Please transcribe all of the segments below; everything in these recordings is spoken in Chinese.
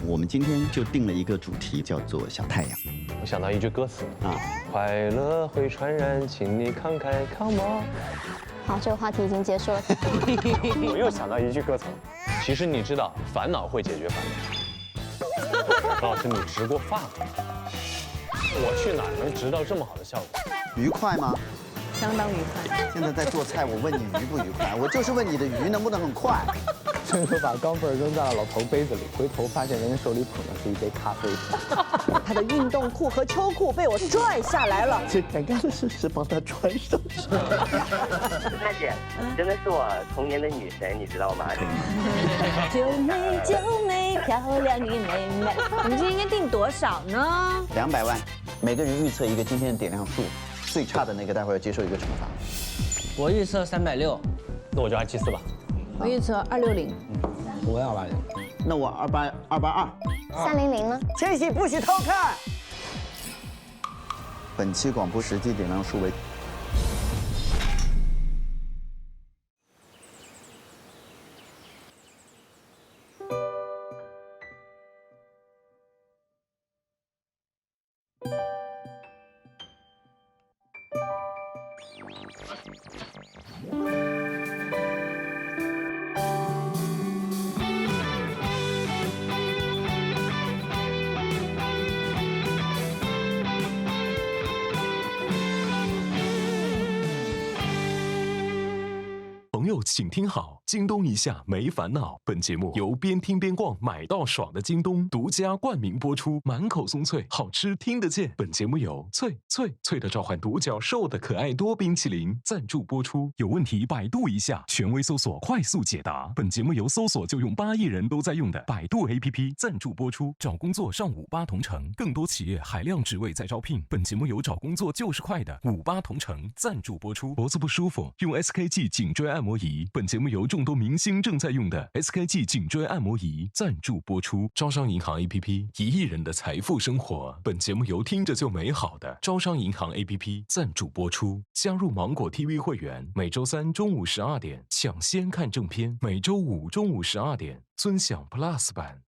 我们今天就定了一个主题，叫做小太阳。我想到一句歌词啊，快乐会传染，请你慷慨靠吗？好，这个话题已经结束了。我又想到一句歌词，其实你知道，烦恼会解决烦恼。老师，你植过发吗？我去哪儿能植到这么好的效果？愉快吗？相当愉快。现在在做菜，我问你愉不愉快？我就是问你的鱼能不能很快。顺手把钢镚扔在了老头杯子里，回头发现人家手里捧的是一杯咖啡。他的运动裤和秋裤被我拽下来了，这该干的事是帮他穿上去。娜姐，真的是我童年的女神，你知道吗？就美就美，漂亮与美美。我们今天应该定多少呢200万，每个人预测一个今天的点亮数，最差的那个待会儿要接受一个惩罚。我预测360，那我就274吧。我预测260，我要来。那我282。 ？300呢？千玺不许偷看。本期广播实际点亮数为。朋友，请听好，京东一下没烦恼。本节目由边听边逛买到爽的京东独家冠名播出，满口松脆，好吃听得见。本节目由脆的召唤独角兽的可爱多冰淇淋赞助播出。有问题百度一下，权威搜索快速解答。本节目由搜索就用8亿人都在用的百度 APP 赞助播出。找工作上58同城，更多企业海量职位在招聘。本节目由找工作就是快的58同城赞助播出。脖子不舒服，用 SKG 颈椎按摩仪。本节目由众多明星正在用的 SKG 颈椎按摩仪赞助播出。招商银行 APP，1亿人的财富生活。本节目由听着就美好的招商银行 APP 赞助播出。加入芒果 TV 会员，每周3中午12点抢先看正片，每周5中午12点尊享 Plus 版。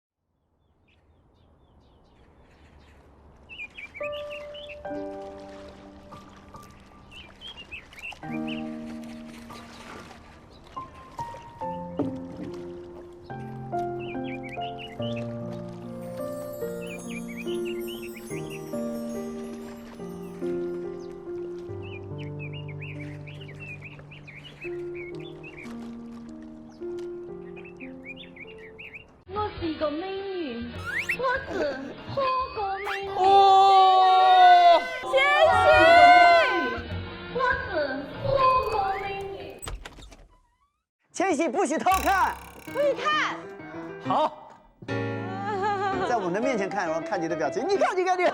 我是个美女，我是火锅美女。哦，谢谢。我是火锅美女。千玺不许偷看。不许看。好。在我们的面前看，然后看你的表情，你看，你看，你看。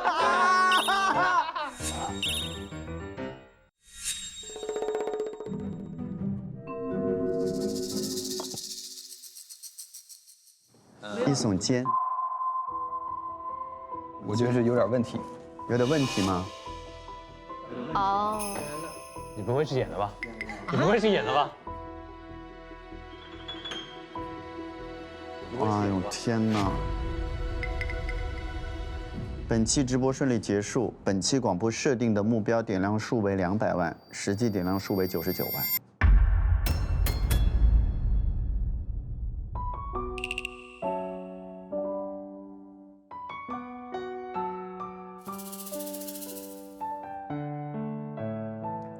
一耸肩，我觉得是有点问题。有点问题吗？哦。你不会是演的吧？你不会是演的吧？哎呦天哪！本期直播顺利结束，本期广播设定的目标点亮数为200万，实际点亮数为99万。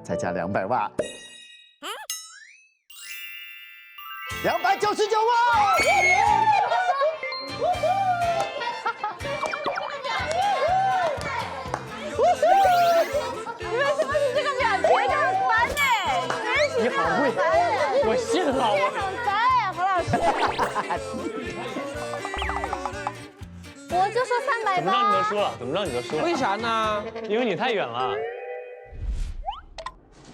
再加200万，299万！你为什么是这个表情？就很烦哎！你好会，我信了我。很烦哎，何老师。我就说380。怎么让你都输了？怎么让你都输了？为啥呢？因为你太远了。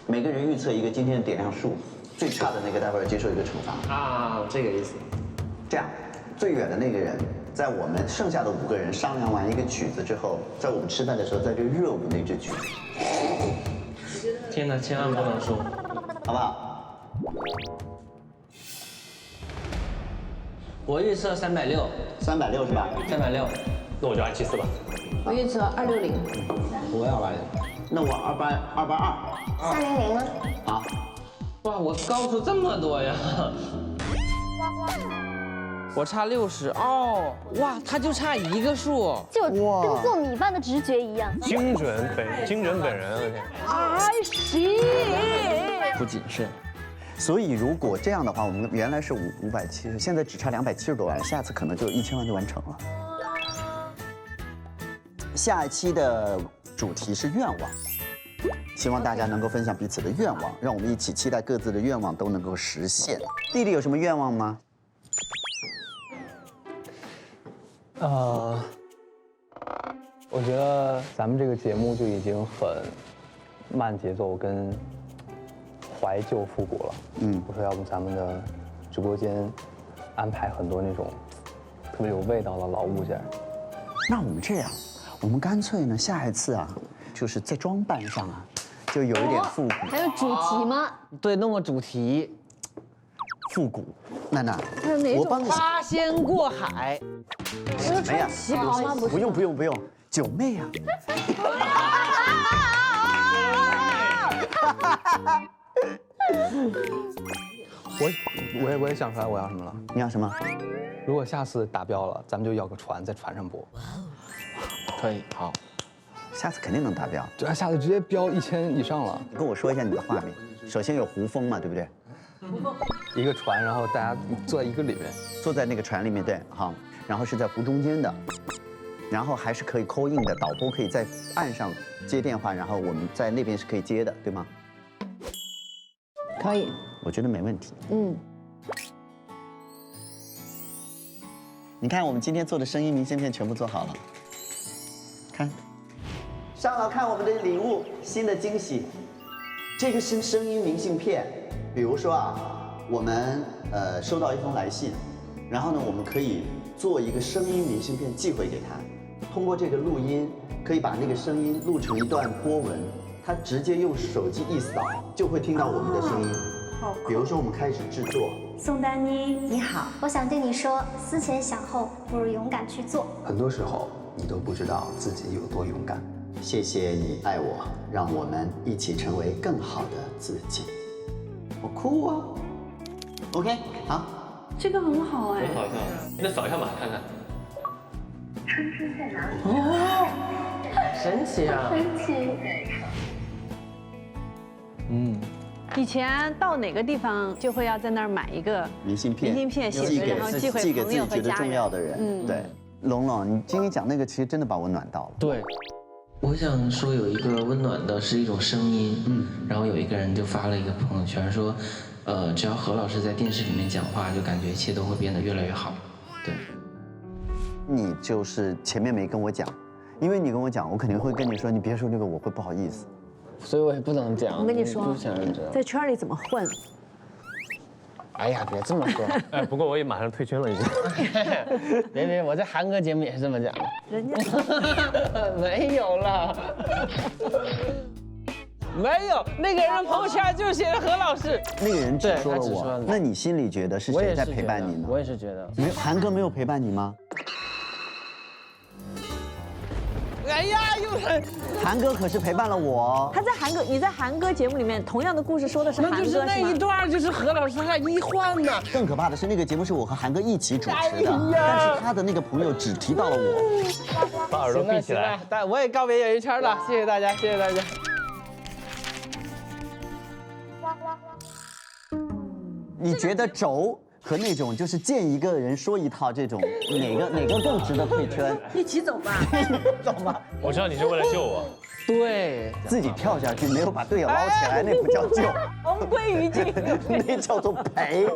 每个人预测一个今天的点亮数，最差的那个待会儿要接受一个惩罚。啊，这个意思。这样，最远的那个人，在我们剩下的5个人商量完一个曲子之后，在我们吃饭的时候再去热舞那支曲。天哪，千万不能输，好不好？我预测360， 360是吧？ 360。那我就274吧。我预测260。我要来。那我282。 300呢？好，哇，我高出这么多呀！我差60哦，哇，他就差一个数。就跟做米饭的直觉一样。精准本人，我天。I see。不谨慎。所以如果这样的话，我们原来是570，现在只差270多万，下次可能就1000万就完成了。下一期的主题是愿望，希望大家能够分享彼此的愿望，让我们一起期待各自的愿望都能够实现。弟弟有什么愿望吗？我觉得咱们这个节目就已经很慢节奏跟怀旧复古了。我说要不咱们的直播间安排很多那种特别有味道的老物件。那我们这样，我们干脆呢，下一次啊，就是在装扮上啊，就有一点复古。还有主题吗？对，弄个主题。复古，娜娜，还有哪种？我帮你八仙过海。什么呀？旗袍吗？不用，九妹啊。我也想出来我要什么了。你要什么？如果下次达标了，咱们就要个船，在船上播。可以，好。下次肯定能达标。对啊，下次直接标1000以上了。你跟我说一下你的画面。首先有胡风嘛，对不对？一个船，然后大家坐在一个里面，坐在那个船里面，对，好，然后是在湖中间的，然后还是可以 call in 的，导播可以在岸上接电话，然后我们在那边是可以接的，对吗？可以。我觉得没问题。你看我们今天做的声音明信片全部做好了，看，上来看我们的礼物，新的惊喜，这个是声音明信片。比如说啊，我们收到一封来信，然后呢，我们可以做一个声音明信片寄回给他，通过这个录音，可以把那个声音录成一段波纹，他直接用手机一扫就会听到我们的声音。比如说我们开始制作。宋丹妮，你好，我想对你说，思前想后，不如勇敢去做。很多时候你都不知道自己有多勇敢。谢谢你爱我，让我们一起成为更好的自己。好酷啊 ！OK， 好，这个很好哎。好像，那扫一下码看看。神奇啊！神奇。以前到哪个地方就会要在那儿买一个明信片，写着，然后寄回寄给朋友和自己觉得重家人。要的人。对，龙龙，你今天讲那个其实真的把我暖到了。对，我想说有一个温暖的是一种声音，然后有一个人就发了一个朋友圈说，只要何老师在电视里面讲话，就感觉一切都会变得越来越好。对，你就是前面没跟我讲，因为你跟我讲，我肯定会跟你说，你别说这个，我会不好意思。所以我也不能讲。我跟你说不想让人知道。在圈里怎么混？哎呀，别这么说。哎，不过我也马上退圈了已经。别，我在韩哥节目也是这么讲的。人家没有了。没有，那个人朋友圈就是写的何老师。那个人只说了对他只说了，我那你心里觉得是谁在陪伴你呢？我也是觉得。韩哥没有陪伴你吗？哎呀，又是韩哥可是陪伴了我。他在韩哥，你在韩哥节目里面同样的故事说的是韩哥，那就是那一段就是何老师他一换的。更可怕的是，那个节目是我和韩哥一起主持的，但是他的那个朋友只提到了我。把耳朵闭起来。但我也告别演艺圈了，谢谢大家，谢谢大家。你觉得轴和那种就是见一个人说一套这种，哪个更值得退圈？一起走吧，走吧。我知道你是为了救我。对，自己跳下去没有把队友捞起来，那不叫救，同归于尽，那叫做赔。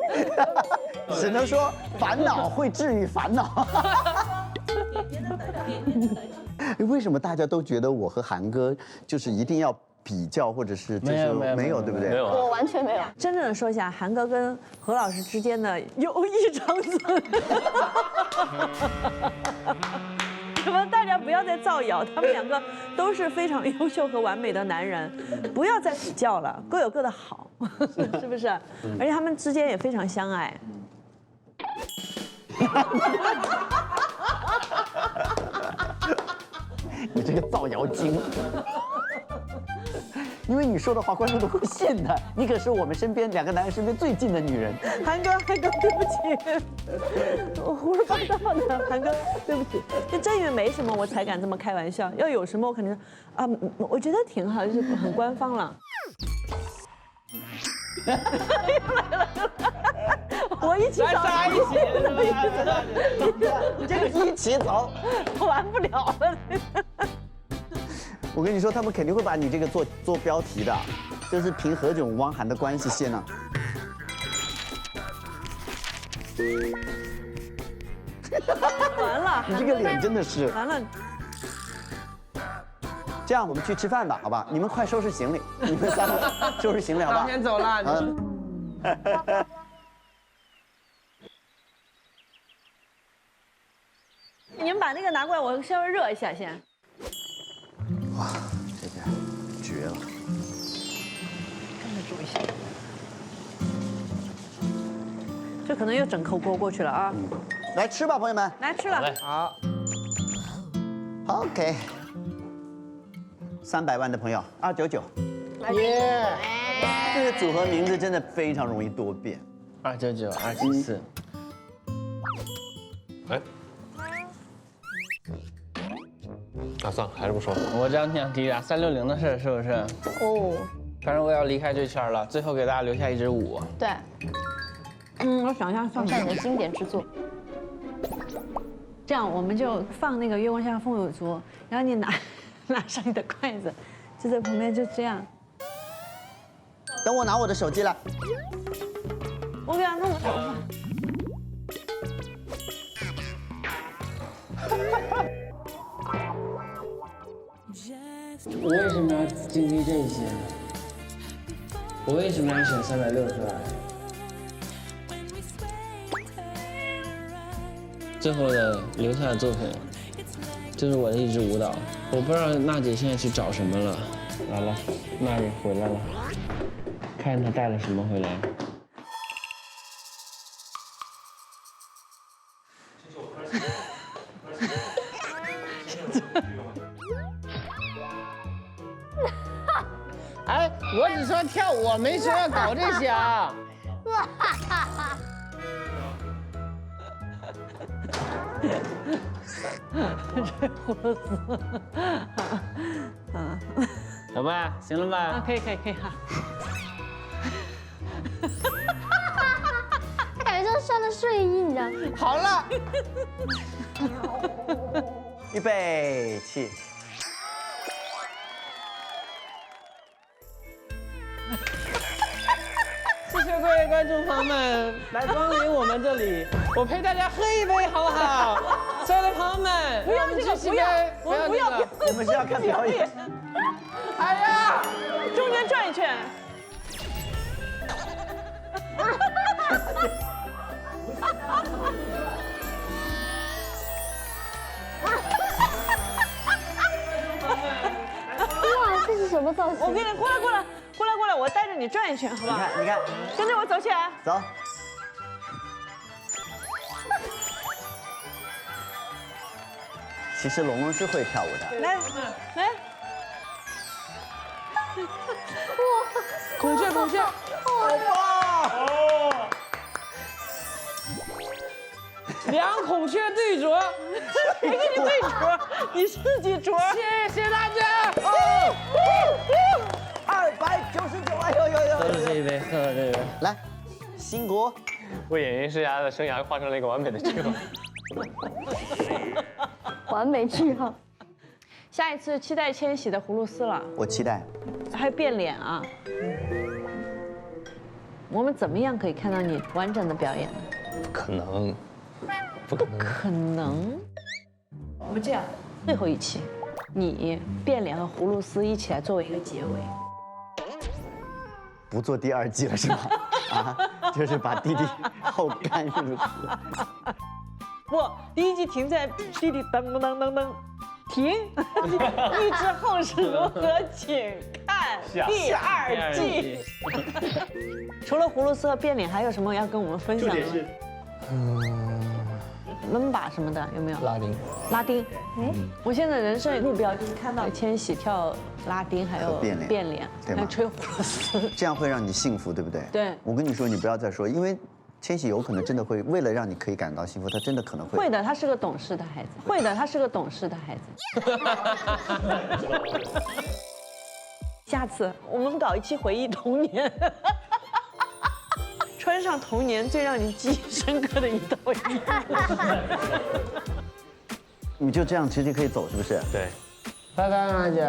只能说烦恼会治愈烦恼。为什么大家都觉得我和韩哥就是一定要比较，或者是就是没有，对不对？没有。我完全没有。真正的说一下，韩哥跟何老师之间的友谊长存。什么？大家不要再造谣，他们两个都是非常优秀和完美的男人，不要再比较了，各有各的好，是不是？而且他们之间也非常相爱。你这个造谣精！因为你说的话，观众都会信的。你可是我们身边2个男人身边最近的女人。韩哥，对不起，我胡说八道的，韩哥，对不起。就正因为没什么，我才敢这么开玩笑。要有什么，我肯定啊，我觉得挺好，就是很官方了。我一起走，来一起，你这个一起走，完不了了。我跟你说，他们肯定会把你这个做标题的，就是凭何炅、汪涵的关系线呢。完了，你这个脸真的是完了。这样，我们去吃饭吧，好吧？你们快收拾行李，你们3个收拾行李，好吧？先走了，你们把那个拿过来，我稍微热一下先。哇，这个绝了！跟着煮一下。这可能又整口锅过去了啊！来吃吧，朋友们。来吃了。好。 OK。300万的朋友，299。耶！这个组合名字真的非常容易多变。299、274。哎。啊，算了，还是不说了。我这两天提俩360的事，是不是？哦。反正我要离开这圈了，最后给大家留下一支5。对。我想一下放下你的经典之作。这样我们就放那个《月光下风有足》，然后你拿上你的筷子，就在旁边就这样。等我拿我的手机来。我给他弄个头发。我为什么要经历这些？我为什么要选362？最后的留下的作品，就是我的一支舞蹈。我不知道娜姐现在去找什么了。来了，娜姐回来了，看她带了什么回来。哎，我只说跳舞，我没说要搞这些啊。这胡子，好吧，行了吧？可以哈。他感觉像穿了睡衣，你知道吗？好了。预备起。谢谢各位观众朋友们来光临我们这里，我陪大家喝一杯好不好？所有的朋友们，不要这个，不要，我们不要，我们是要看表演。哎呀，中间转一圈。哇，这是什么造型？我给你过来，我带着你转一圈，好不好？你看，跟着我走起来。走。其实龙龙是会跳舞的。来。哇！孔雀。好棒！哦。 2孔雀对啄，谁跟你对啄？你自己啄。谢谢大家。 299，哎呦！喝了这一杯，喝了这一杯。来，新国为演艺生涯的生涯画上了一个完美的句号。完美句号。下一次期待千玺的葫芦丝了。我期待。还有变脸啊！我们怎么样可以看到你完整的表演呢？可能。 不可能。我们这样，最后一期，你变脸和葫芦丝一起来作为一个结尾。不做第2季了是吗？啊，就是把弟弟后干入。不，第1季停在弟弟噔噔噔噔，停。预知后事如何，请看第2季。除了葫芦丝和变脸，还有什么要跟我们分享的吗？伦巴什么的，有没有？拉丁。拉丁。我现在人生目标就是看到千玺跳拉丁，还有变脸，对吗还有吹葫芦丝。这样会让你幸福，对不对？对。我跟你说，你不要再说，因为千玺有可能真的会为了让你可以感到幸福，他真的可能会。会的，他是个懂事的孩子。会的，他是个懂事的孩子。下次我们搞一期回忆童年。穿上童年最让你记忆深刻的一套衣服，你就这样直接可以走，是不是？对。拜拜，马姐。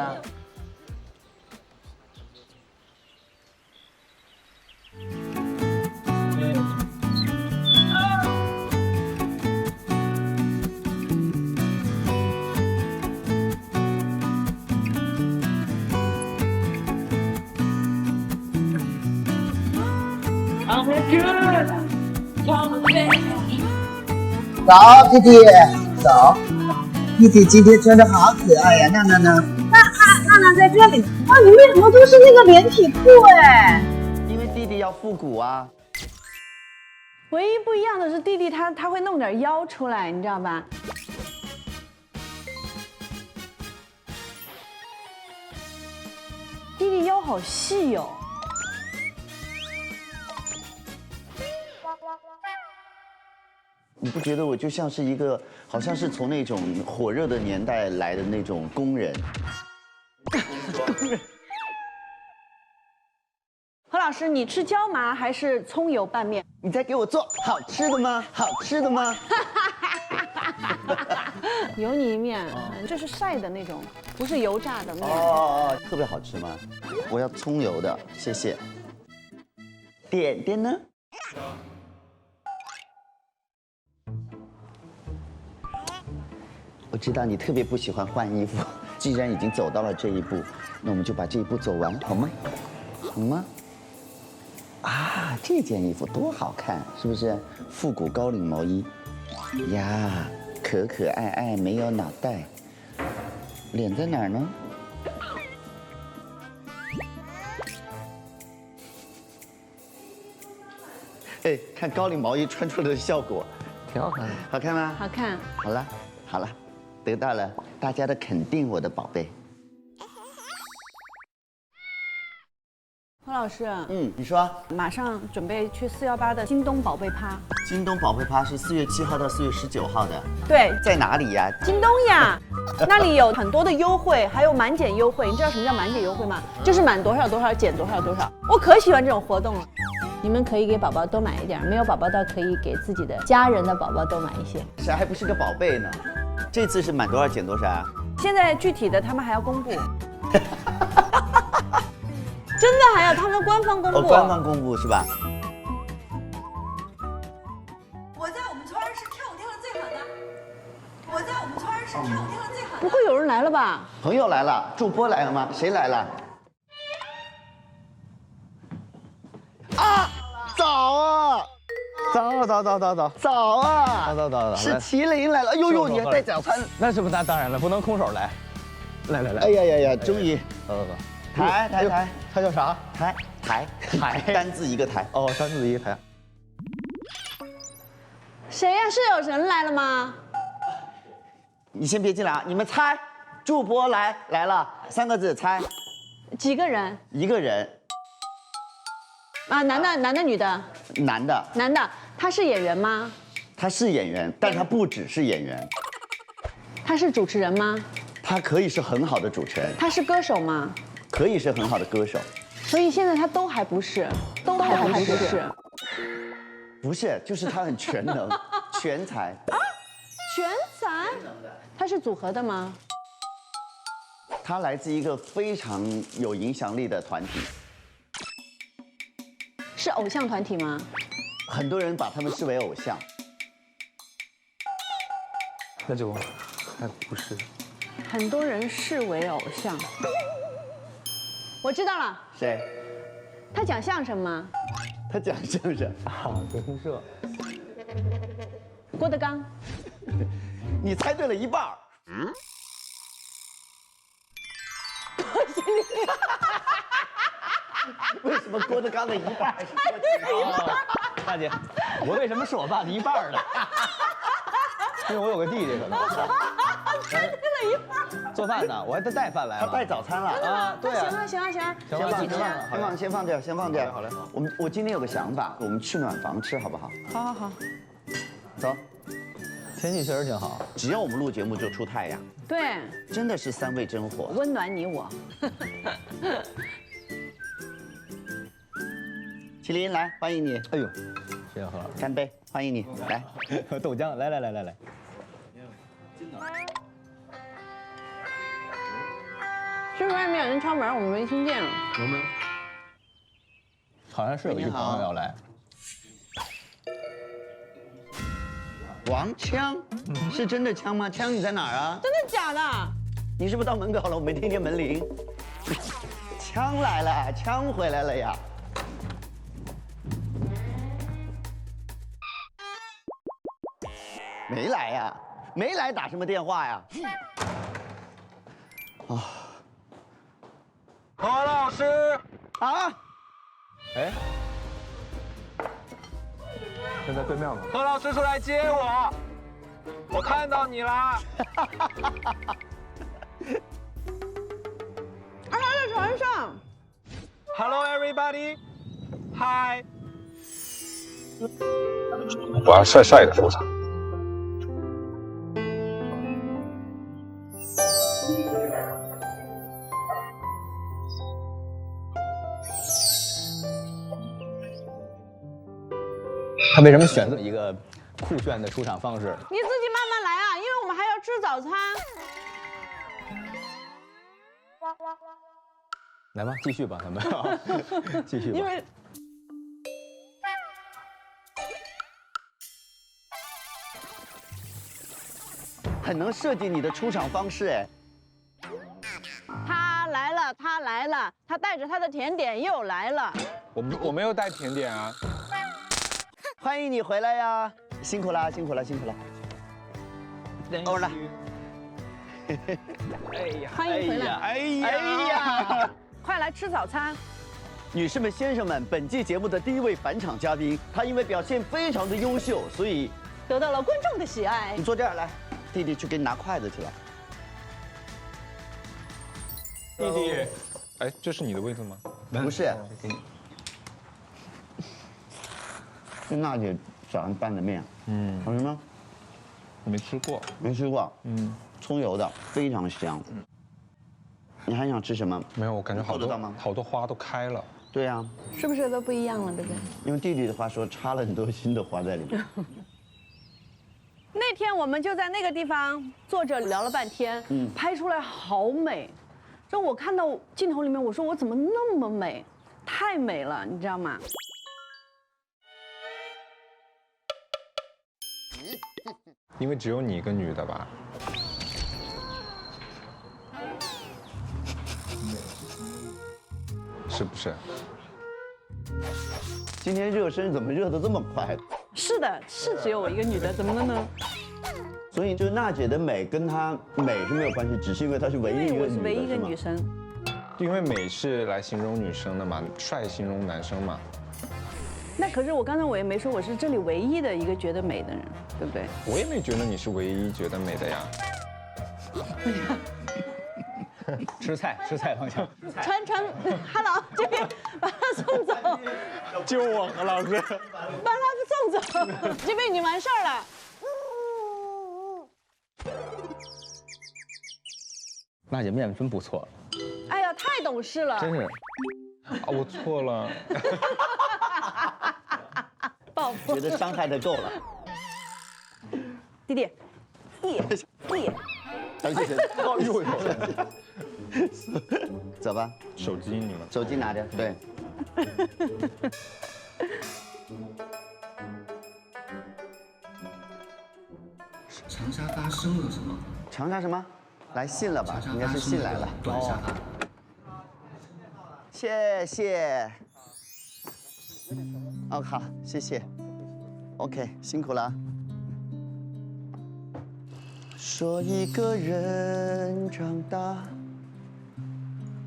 早，弟弟，早。弟弟今天穿的好可爱呀，娜娜呢？娜娜在这里。哇，你为什么都是那个连体裤哎？因为弟弟要复古啊。唯一不一样的是弟弟他会弄点腰出来，你知道吧？弟弟腰好细哦。你不觉得我就像是一个，好像是从那种火热的年代来的那种工人？工人。何老师，你吃椒麻还是葱油拌面？你在给我做好吃的吗？好吃的吗？油泥面，这是晒的那种，不是油炸的面。哦，特别好吃吗？我要葱油的，谢谢。点点呢？我知道你特别不喜欢换衣服，既然已经走到了这一步，那我们就把这一步走完，好吗？好吗？啊，这件衣服多好看，是不是？复古高领毛衣，呀，可可爱爱，没有脑袋，脸在哪儿呢？哎，看高领毛衣穿出来的效果，挺好看的。好看吗？好看。好了，好了，得到了大家的肯定，我的宝贝。何老师，你说，马上准备去418的京东宝贝趴。京东宝贝趴是4月7号到4月19号的，对，在哪里呀？京东呀，那里有很多的优惠，还有满减优惠。你知道什么叫满减优惠吗？就是满多少多少减多少多少。我可喜欢这种活动了。你们可以给宝宝多买一点，没有宝宝的可以给自己的家人的宝宝多买一些。谁还不是个宝贝呢？这次是满多少减多少啊？现在具体的他们还要公布。真的还要他们官方公布？官方公布是吧？我在我们村是跳舞跳的最好的。我在我们村是跳舞跳的最好的。不会有人来了吧？朋友来了，主播来了吗？谁来了？啊，早啊！早啊！是麒麟来了！哎呦，你还带早餐？那是不那当然了，不能空手来。来。哎呀，终于。走。台，他叫啥？台，单字一个台。哦，单字一个台。谁呀？是有人来了吗？你先别进来啊！你们猜，主播来了，3个字猜。几个人？1个人。啊，男的，女的？男的。男的，他是演员吗？他是演员，但他不只是演员。他是主持人吗？他可以是很好的主持人。他是歌手吗？可以是很好的歌手。所以现在他都还不是，都还不是。不是，就是他很全能，全才。全才？他是组合的吗？他来自一个非常有影响力的团体。是偶像团体吗？很多人把他们视为偶像。那就还不是。很多人视为偶像。我知道了。谁？他讲相声吗？他讲相声。德云社。郭德纲。你猜对了一半。为什么郭德纲的一半是郭德纲？大姐，我为什么是我爸的一半呢？因为我有个弟弟可能。带了一半。做饭呢，我还带饭来了。他带早餐了啊？对啊。行了，先放这，先放这。好嘞。我今天有个想法，我们去暖房吃好不好？好。走。天气确实挺好，只要我们录节目就出太阳。对，真的是三味真火，温暖你我。麒麟来，欢迎你。哎呦，谢谢何老师，干杯，欢迎你。来，豆浆，来。是不是外面有人敲门？我们没听见。有没有？好像是有一个朋友要来。王枪，是真的枪吗？枪你在哪儿啊？真的假的？你是不是到门口了？我没听见门铃。枪来了，枪回来了呀！没来呀，没来打什么电话呀？啊，何老师啊！哎，就在对面吗？何老师出来接我，我看到你啦。他在船上。Hello everybody， 嗨。我要帅帅的出场。他为什么选择一个酷炫的出场方式？你自己慢慢来啊，因为我们还要吃早餐。来吧，继续吧，咱们继续吧。因为很能设计你的出场方式哎。他来了，他带着他的甜点又来了。我没有带甜点啊。欢迎你回来呀！辛苦啦，辛苦了。欧呢？欢迎回来！哎呀！快来吃早餐！女士们、先生们，本季节目的第一位返场嘉宾，他因为表现非常的优秀，所以得到了观众的喜爱。你坐这儿来，弟弟去给你拿筷子去了。弟弟，哎，这是你的位置吗？不是，是娜姐早上拌的面，好吃吗？我没吃过，没吃过，葱油的，非常香。你还想吃什么？没有，我感觉做得到吗？好多花都开了。对呀，是不是都不一样了，对不对？用弟弟的话说，插了很多新的花在里面。那天我们就在那个地方坐着聊了半天，拍出来好美。就我看到镜头里面，我说我怎么那么美，太美了，你知道吗？因为只有你一个女的吧？是不是？今天热身怎么热得这么快？是的，是只有我一个女的，怎么了呢？所以就是娜姐的美跟她美是没有关系，只是因为她是唯一一个女的。我是唯一一个女生。因为美是来形容女生的嘛，帅形容男生嘛。那可是我刚才我也没说我是这里唯一的一个觉得美的人，对不对？我也没觉得你是唯一觉得美的呀。吃菜方向。传 ，Hello， 这边把他送走。救我，何老师！把他送走，这边已经完事儿了。娜姐面真不错。哎呀，太懂事了。真是。啊，我错了。报复。觉得伤害的够了。弟弟，弟，哎呦，走吧。手机你们。手机拿着，对。长沙发生了什么？长沙什么？来信了吧？应该是信来了。短沙发。谢谢。哦，好，谢谢。OK， 辛苦了。说一个人长大，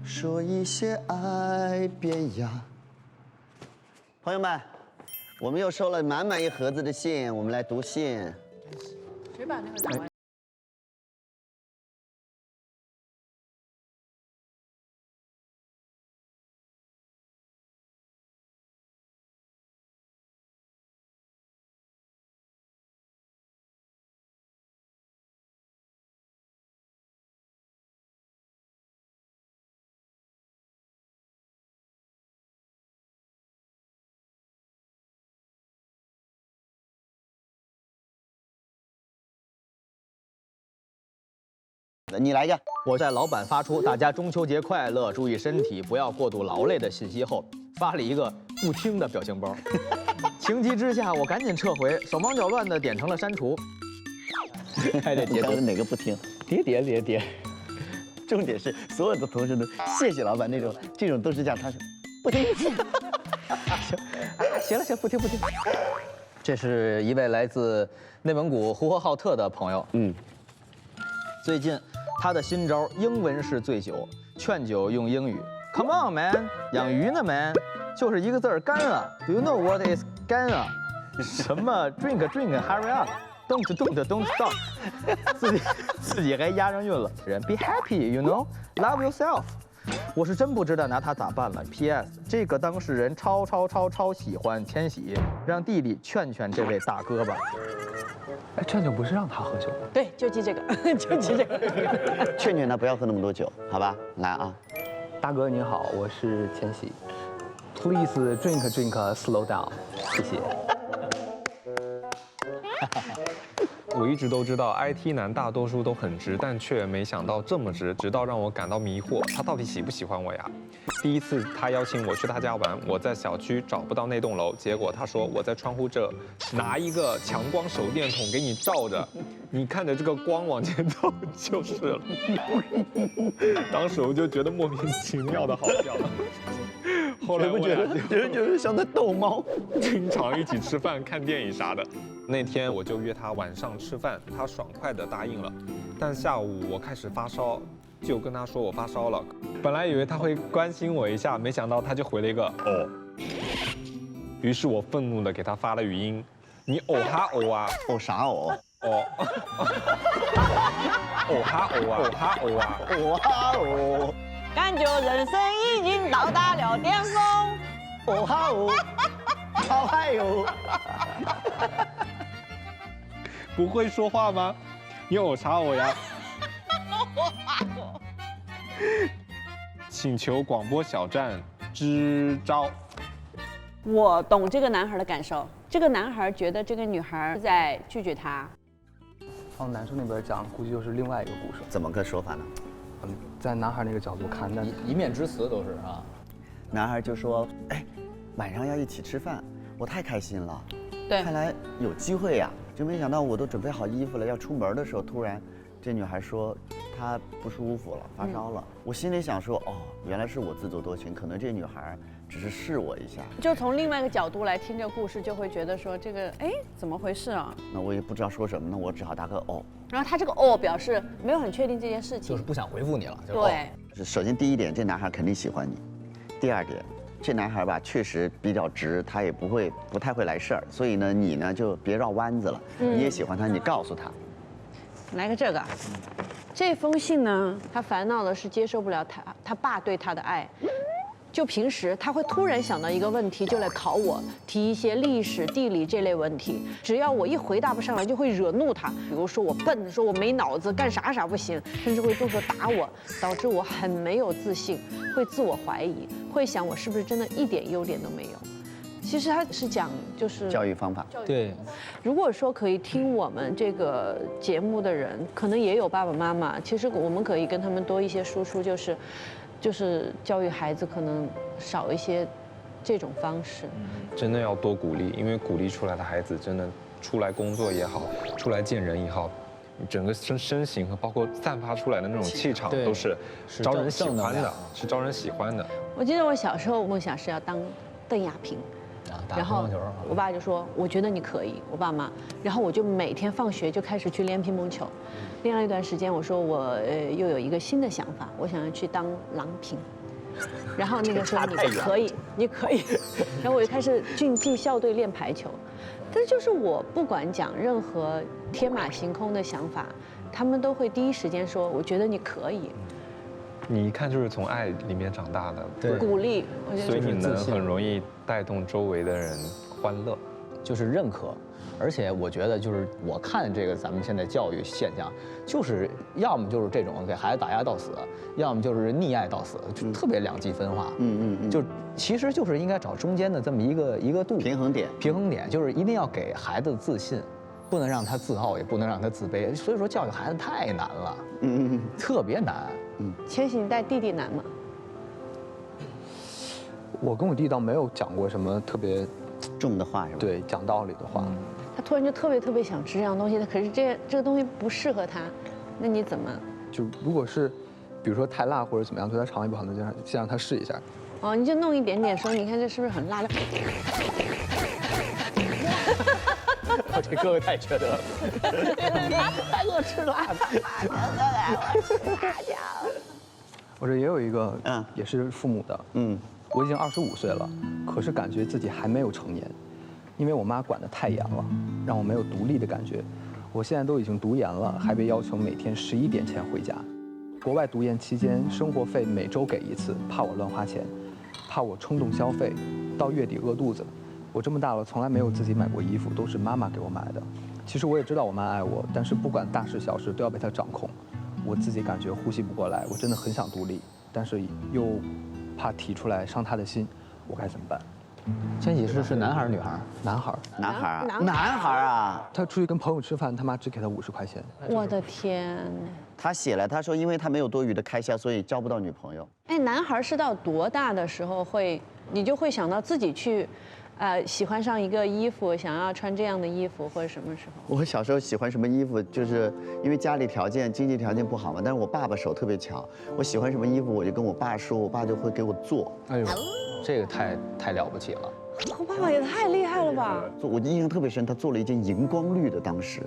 说一些爱变哑。朋友们，我们又收了满满一盒子的信，我们来读信。谁把那个打完？你来一个。我在老板发出“大家中秋节快乐，注意身体，不要过度劳累”的信息后，发了一个不听的表情包。情急之下，我赶紧撤回，手忙脚乱的点成了删除。还得截图哪个不听？叠。重点是所有的同事都谢谢老板那种，这种都是这样，他说不听。行，不听。这是一位来自内蒙古呼和浩特的朋友。最近他的新招英文式醉酒，劝酒用英语。Come on man， 养鱼呢 man， 就是一个字儿干啊。Do you know what is 干啊？什么 drink，hurry up。Don't stop， 自己还押上韵了。人 be happy，you know，love yourself。我是真不知道拿他咋办了。P.S. 这个当事人超喜欢千玺，让弟弟劝这位大哥吧。哎，劝酒不是让他喝酒？对，就记这个，劝他不要喝那么多酒，好吧？来啊，大哥您好，我是千玺。Please drink slow down， 谢谢。我一直都知道 IT 男大多数都很直，但却没想到这么直，直到让我感到迷惑，他到底喜不喜欢我呀？第一次他邀请我去他家玩，我在小区找不到那栋楼，结果他说我在窗户这拿一个强光手电筒给你照着，你看着这个光往前走就是了。当时我就觉得莫名其妙的好笑。后来我俩就是像在逗猫，经常一起吃饭、看电影啥的。那天我就约他晚上吃饭，他爽快地答应了。但下午我开始发烧，就跟他说我发烧了。本来以为他会关心我一下，没想到他就回了一个哦。于是我愤怒地给他发了语音：“你哦哈哦啊，哦啥哦？哦，哦哈哦啊，哦哈哦啊，哦哈哦。”感觉人生已经到达了巅峰。哦哈哦，好嗨哟！不会说话吗？你偶啥我呀？请求广播小站支招。我懂这个男孩的感受，这个男孩觉得这个女孩在拒绝他。放男生那边讲，估计就是另外一个故事。怎么个说法呢？在男孩那个角度看，那一面之词都是啊。男孩就说：“哎，晚上要一起吃饭，我太开心了。对，看来有机会呀。就没想到我都准备好衣服了，要出门的时候，突然这女孩说她不舒服了，发烧了。我心里想说，哦，原来是我自作多情，可能这女孩只是试我一下。就从另外一个角度来听这个故事，就会觉得说这个，哎，怎么回事啊？那我也不知道说什么呢，我只好打个哦。然后他这个哦表示没有很确定这件事情，就是不想回复你了。就是对，首先第一点，这男孩肯定喜欢你；第二点，这男孩吧确实比较直，他也不太会来事儿，所以呢，你呢就别绕弯子了。你也喜欢他，你告诉他。来个这个，这封信呢，他烦恼的是接受不了他爸对他的爱。就平时他会突然想到一个问题，就来考我，提一些历史、地理这类问题。只要我一回答不上来，就会惹怒他。比如说我笨，说我没脑子，干啥不行，甚至会动手打我，导致我很没有自信，会自我怀疑，会想我是不是真的一点优点都没有。其实他是讲就是教育方法。对，如果说可以听我们这个节目的人，可能也有爸爸妈妈，其实我们可以跟他们多一些输出，就是教育孩子可能少一些这种方式。真的要多鼓励，因为鼓励出来的孩子，真的出来工作也好，出来见人也好，整个身形和包括散发出来的那种气场，都是招人喜欢的，是招人喜欢的。我记得我小时候梦想是要当邓亚萍。然后我爸就说：“我觉得你可以。”我爸妈，然后我就每天放学就开始去练乒乓球，练了一段时间，我说我又有一个新的想法，我想要去当郎平。然后那个说你可以，你可以。然后我就开始进校队练排球，但就是我不管讲任何天马行空的想法，他们都会第一时间说，我觉得你可以。你一看就是从爱里面长大的，对，鼓励，我觉得所以你能很容易带动周围的人欢乐，就是认可。而且我觉得，就是我看这个咱们现在教育现象，就是要么就是这种给孩子打压到死，要么就是溺爱到死，就特别两极分化。就其实就是应该找中间的这么一个度，平衡点。平衡点就是一定要给孩子自信，不能让他自傲，也不能让他自卑。所以说教育孩子太难了，特别难。千玺，你带弟弟难吗？我跟我弟倒没有讲过什么特别重的话，是吧？对，讲道理的话。他突然就特别想吃这样东西，可是这个东西不适合他，那你怎么？就如果是，比如说太辣或者怎么样，对他肠胃不好，那就先让他试一下。哦，你就弄一点点，说你看这是不是很辣的？这哥哥太缺德了，太给我吃辣的，我这也有一个，也是父母的，我已经25岁了，可是感觉自己还没有成年，因为我妈管得太严了，让我没有独立的感觉。我现在都已经读研了，还被要求每天11点前回家。国外读研期间，生活费每周给一次，怕我乱花钱，怕我冲动消费，到月底饿肚子。我这么大了，从来没有自己买过衣服，都是妈妈给我买的。其实我也知道我妈爱我，但是不管大事小事都要被她掌控，我自己感觉呼吸不过来。我真的很想独立，但是又怕提出来伤她的心，我该怎么办？千玺是男孩儿女孩儿？男孩儿。男孩儿啊，男孩儿啊。他出去跟朋友吃饭，他妈只给他50块钱。我的天！他写了，他说因为他没有多余的开销，所以交不到女朋友。哎，男孩是到多大的时候你就会想到自己去，喜欢上一个衣服，想要穿这样的衣服，或者什么时候？我小时候喜欢什么衣服，就是因为家里经济条件不好嘛，但是我爸爸手特别巧，我喜欢什么衣服，我就跟我爸说，我爸就会给我做。哎呦，这个太了不起了！我爸爸也太厉害了吧！我印象特别深，他做了一件荧光绿的，当时，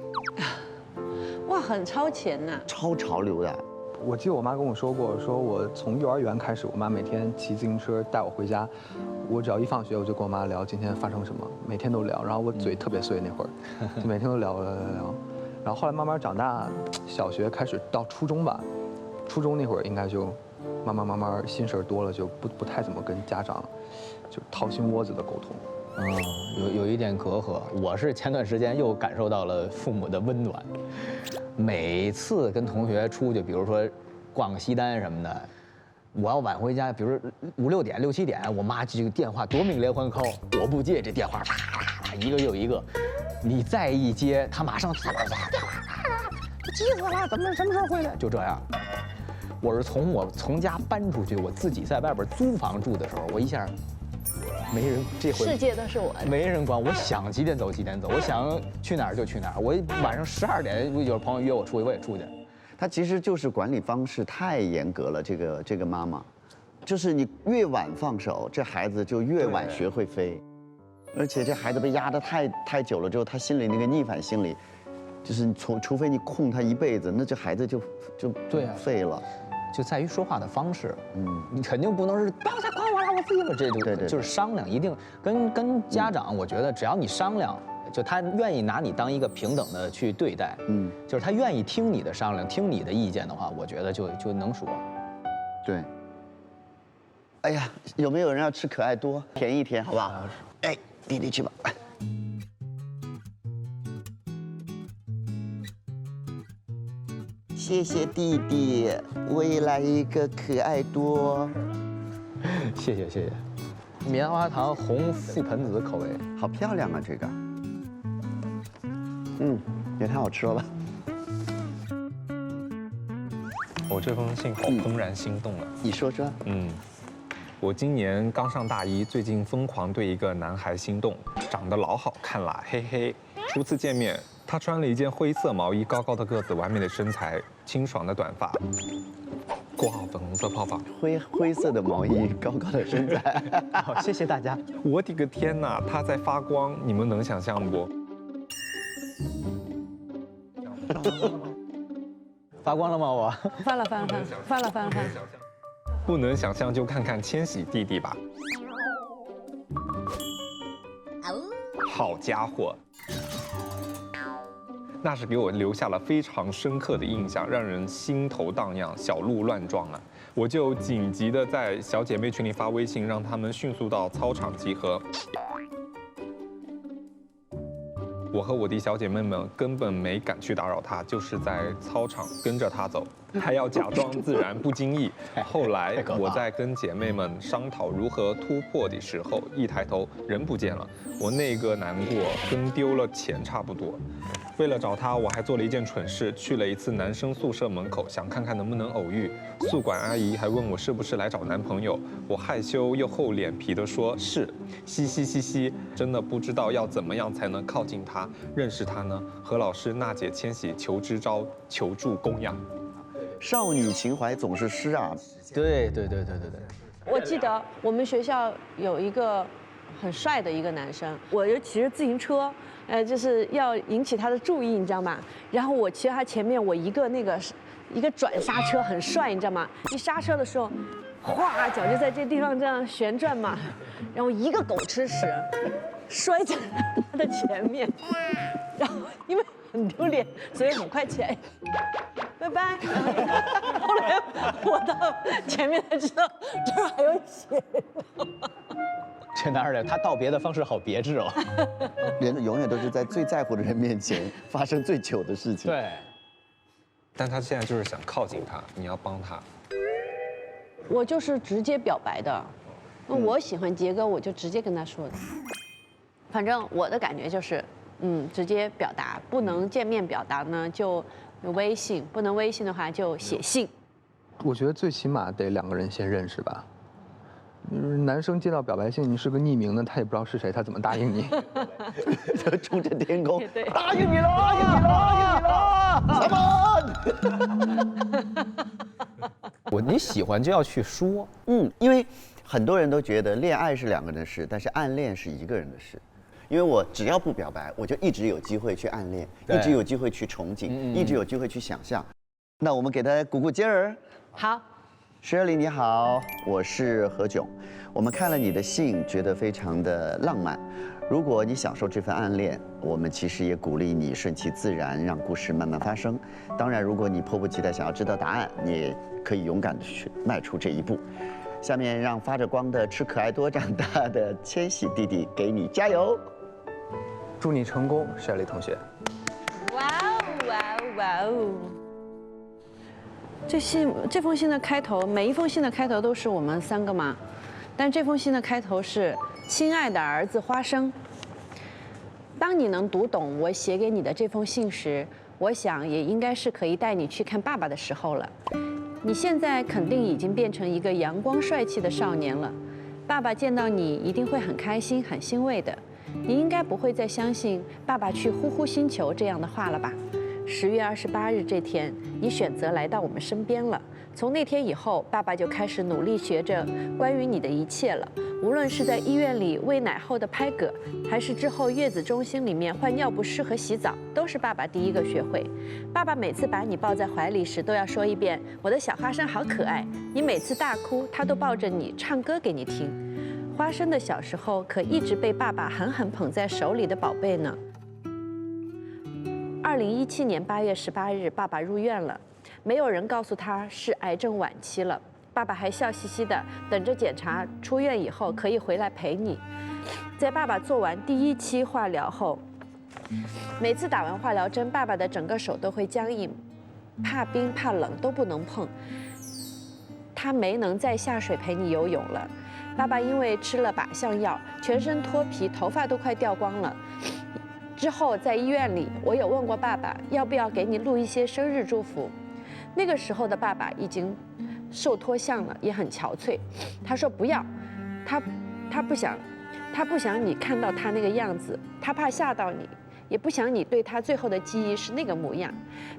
哇，很超前呐，超潮流的。我记得我妈跟我说过，说我从幼儿园开始，我妈每天骑自行车带我回家，我只要一放学，我就跟我妈聊今天发生什么，每天都聊。然后我嘴特别碎那会儿，就每天都聊。然后后来慢慢长大，小学开始到初中吧，初中那会儿应该就慢慢心事儿多了，就不太怎么跟家长就掏心窝子的沟通。有一点隔阂。我是前段时间又感受到了父母的温暖。每次跟同学出去，比如说逛个西单什么的，我要晚回家，比如说5、6点、6、7点，我妈这个电话夺命连环 call， 我不接，这电话啪一个又一个，你再一接，他马上电话，急死了，怎么什么时候回来？就这样。我是从家搬出去，我自己在外边租房住的时候，我一下。没人，这回世界都是我的，没人管。我想几点走几点走，我想去哪儿就去哪儿。我晚上12点有朋友约我出去，我也出去。他其实就是管理方式太严格了。这个妈妈，就是你越晚放手，这孩子就越晚学会飞。而且这孩子被压得太久了之后，他心里那个逆反心理，就是除非你控他一辈子，那这孩子就对啊废了。就在于说话的方式，你肯定不能是不要再管我了，我自己了，这就是商量，一定跟家长，我觉得只要你商量，就他愿意拿你当一个平等的去对待，就是他愿意听你的商量，听你的意见的话，我觉得就能说。对。哎呀，有没有人要吃可爱多？填一填，好不好？哎，弟弟去吧。谢谢弟弟，我也来一个可爱多。谢谢。棉花糖红覆盆子口味，好漂亮啊这个。也太好吃了吧。我这封信好怦然心动啊！你说说。我今年刚上大一，最近疯狂对一个男孩心动，长得老好看了，嘿嘿。初次见面，他穿了一件灰色毛衣，高高的个子，完美的身材，清爽的短发，挂粉红色泡发，灰色的毛衣，高高的身材。好，谢谢大家。我的个天哪，他在发光，你们能想象不？发光了吗？我翻了。不能想象就看看千玺弟弟吧。好家伙，那是给我留下了非常深刻的印象，让人心头荡漾，小鹿乱撞啊！我就紧急的在小姐妹群里发微信，让她们迅速到操场集合。我和我的小姐妹们根本没敢去打扰她，就是在操场跟着她走，还要假装自然不经意。后来我在跟姐妹们商讨如何突破的时候，一抬头人不见了，我那个难过跟丢了钱差不多。为了找她，我还做了一件蠢事，去了一次男生宿舍门口，想看看能不能偶遇。宿管阿姨还问我是不是来找男朋友，我害羞又厚脸皮的说是，嘻嘻嘻嘻，真的不知道要怎么样才能靠近她，认识她呢？何老师、娜姐、千玺求支招，求助供养。少女情怀总是诗啊！对。我记得我们学校有一个很帅的一个男生，我就骑着自行车，就是要引起他的注意，你知道吗？然后我骑到他前面，我一个转刹车，很帅，你知道吗？一刹车的时候，哗，脚就在这地方这样旋转嘛，然后一个狗吃屎，摔在他的前面，然后因为很丢脸，所以很快起来，拜拜。后来我到前面才知道这儿还有血。这男人他道别的方式好别致哦。人永远都是在最在乎的人面前发生最糗的事情。对。但他现在就是想靠近她，你要帮他。我就是直接表白的，我喜欢杰哥，我就直接跟他说的。反正我的感觉就是，直接表达，不能见面表达呢就微信，不能微信的话就写信。我觉得最起码得2个人先认识吧。男生接到表白信，你是个匿名的，他也不知道是谁，他怎么答应你？冲着天空，对，答应你了，答应你了，答应你了，你喜欢就要去说，因为很多人都觉得恋爱是2个人的事，但是暗恋是1个人的事。因为我只要不表白，我就一直有机会去暗恋，一直有机会去憧憬，一直有机会去想象。那我们给他鼓鼓劲儿。好。Shirley 你好，我是何炅。我们看了你的信，觉得非常的浪漫。如果你享受这份暗恋，我们其实也鼓励你顺其自然，让故事慢慢发生。当然，如果你迫不及待想要知道答案，你也可以勇敢的去迈出这一步。下面让发着光的吃可爱多长大的千玺弟弟给你加油，祝你成功，Shirley 同学。哇哦哇哦哇哦！这封信的开头，每一封信的开头都是我们3个嘛，但这封信的开头是“亲爱的儿子花生”。当你能读懂我写给你的这封信时，我想也应该是可以带你去看爸爸的时候了。你现在肯定已经变成一个阳光帅气的少年了，爸爸见到你一定会很开心、很欣慰的。你应该不会再相信爸爸去呼呼星球这样的话了吧？10月28日这天，你选择来到我们身边了。从那天以后，爸爸就开始努力学着关于你的一切了。无论是在医院里喂奶后的拍嗝，还是之后月子中心里面换尿不湿和洗澡，都是爸爸第一个学会。爸爸每次把你抱在怀里时，都要说一遍：“我的小花生好可爱。”你每次大哭，他都抱着你唱歌给你听。花生的小时候可一直被爸爸狠狠捧在手里的宝贝呢。2017年8月18日，爸爸入院了，没有人告诉他是癌症晚期了。爸爸还笑嘻嘻的等着检查，出院以后可以回来陪你。在爸爸做完第1期化疗后，每次打完化疗针，爸爸的整个手都会僵硬，怕冰怕冷都不能碰。他没能再下水陪你游泳了。爸爸因为吃了靶向药，全身脱皮，头发都快掉光了。之后在医院里，我有问过爸爸要不要给你录一些生日祝福。那个时候的爸爸已经瘦脱相了，也很憔悴。他说不要，他不想你看到他那个样子，他怕吓到你，也不想你对他最后的记忆是那个模样。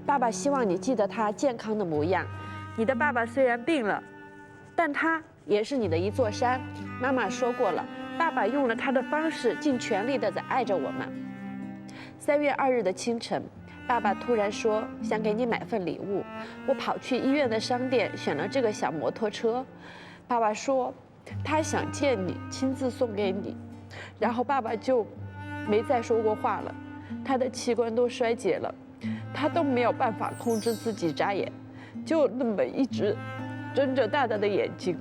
爸爸希望你记得他健康的模样。你的爸爸虽然病了，但他也是你的一座山。妈妈说过了，爸爸用了他的方式，尽全力的在爱着我们。3月2日的清晨，爸爸突然说想给你买份礼物。我跑去医院的商店，选了这个小摩托车。爸爸说他想见你，亲自送给你。然后爸爸就没再说过话了，他的器官都衰竭了，他都没有办法控制自己眨眼，就那么一直睁着大大的眼睛。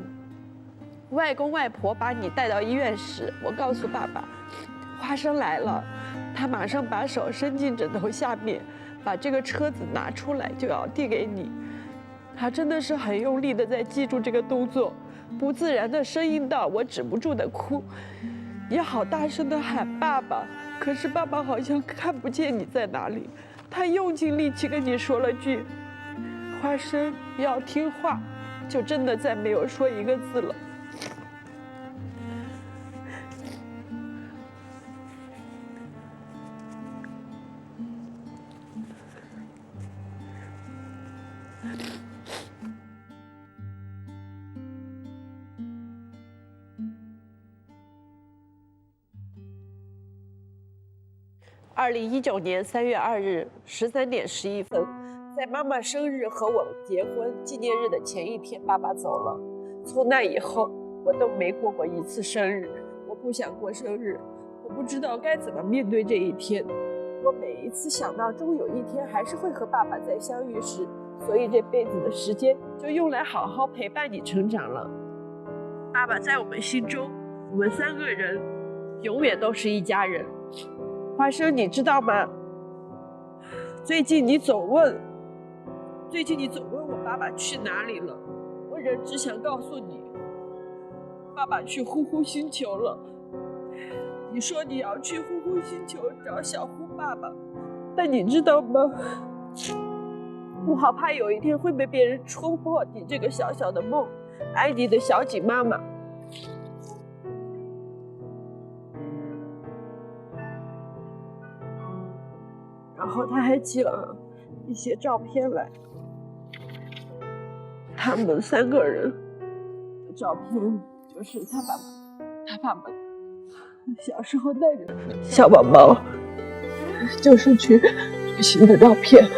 外公外婆把你带到医院时，我告诉爸爸，花生来了，他马上把手伸进枕头下面，把这个车子拿出来就要递给你。他真的是很用力的在记住这个动作，不自然的声音到我止不住的哭。你好大声的喊爸爸，可是爸爸好像看不见你在哪里。他用尽力气跟你说了句：“花生要听话”，就真的再没有说一个字了。2019年3月2日13点11分，在妈妈生日和我结婚纪念日的前一天，爸爸走了。从那以后，我都没过过一次生日。我不想过生日，我不知道该怎么面对这一天。我每一次想到终有一天还是会和爸爸再相遇时，所以这辈子的时间就用来好好陪伴你成长了。爸爸在我们心中，我们3个人永远都是一家人。花生，你知道吗？最近你总问我爸爸去哪里了，我仍只想告诉你，爸爸去呼呼星球了。你说你要去呼呼星球找小呼爸爸，但你知道吗？我好怕有一天会被别人戳破你这个小小的梦。爱你的小景妈妈。然后他还寄了一些照片来，他们3个人的照片，就是他爸爸小时候带着小宝宝，就是去旅行的照片。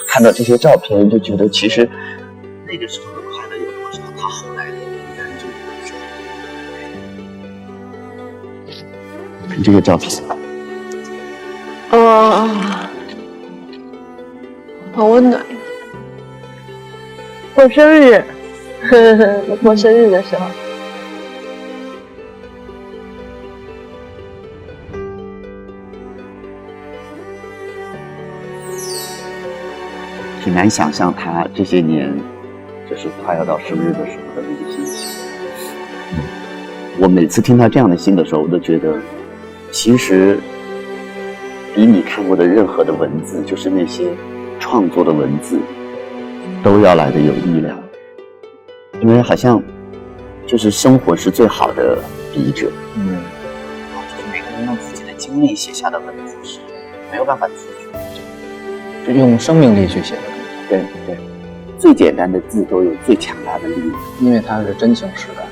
看到这些照片，就觉得其实那个时候的快乐有多少，他后来的应该就有多少。看这个照片，好温暖。过生日，我过生日的时候，挺难想象他这些年，就是快要到生日的时候的那个心情。我每次听他这样的信的时候，我都觉得，其实比你看过的任何的文字，就是那些创作的文字，都要来的有力量。因为好像就是生活是最好的笔者，就是每个人用自己的经历写下的文字是没有办法自取的，就用生命力去写的。对对，最简单的字都有最强大的力量，因为它是真情实感。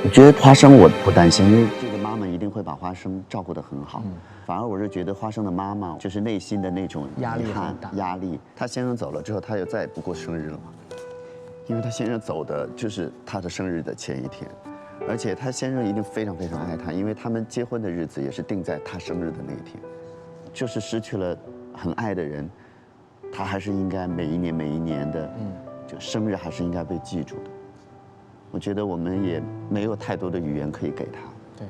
我觉得花生我不担心，因为这个妈妈一定会把花生照顾得很好。反而我是觉得花生的妈妈就是内心的那种压力很大，压力。她先生走了之后，她又再也不过生日了嘛，因为她先生走的就是她的生日的前一天，而且她先生一定非常非常爱她，因为他们结婚的日子也是定在她生日的那一天，就是失去了很爱的人，她还是应该每一年的，就生日还是应该被记住的。我觉得我们也没有太多的语言可以给她。对，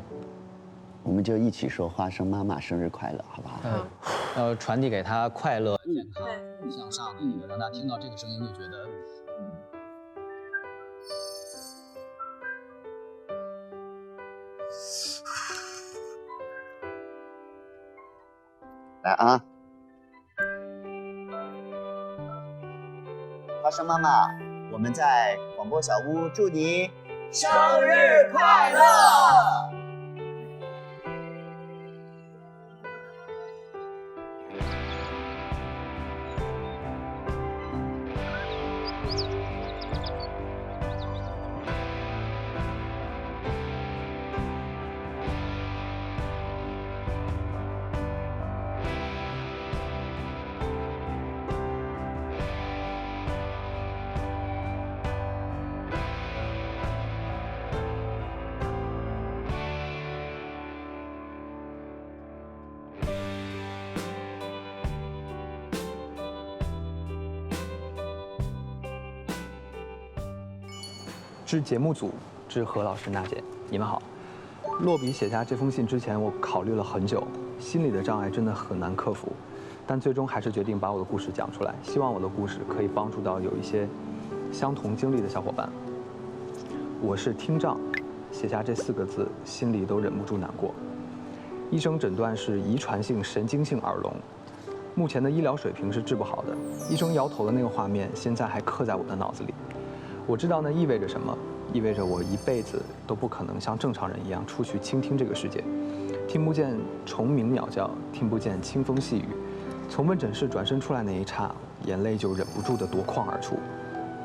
我们就一起说花生妈妈生日快乐，好不好？要传递给她快乐、健康、向上的一个，让她听到这个声音就觉得，来啊！花生妈妈，我们在广播小屋祝你生日快乐！致节目组，致何老师、娜姐，你们好。落笔写下这封信之前，我考虑了很久，心里的障碍真的很难克服，但最终还是决定把我的故事讲出来，希望我的故事可以帮助到有一些相同经历的小伙伴。我是听障，写下这4个字，心里都忍不住难过。医生诊断是遗传性神经性耳聋，目前的医疗水平是治不好的。医生摇头的那个画面，现在还刻在我的脑子里。我知道那意味着什么，意味着我一辈子都不可能像正常人一样出去倾听这个世界，听不见虫鸣鸟叫，听不见清风细雨。从问诊室转身出来那一刹，眼泪就忍不住地夺眶而出。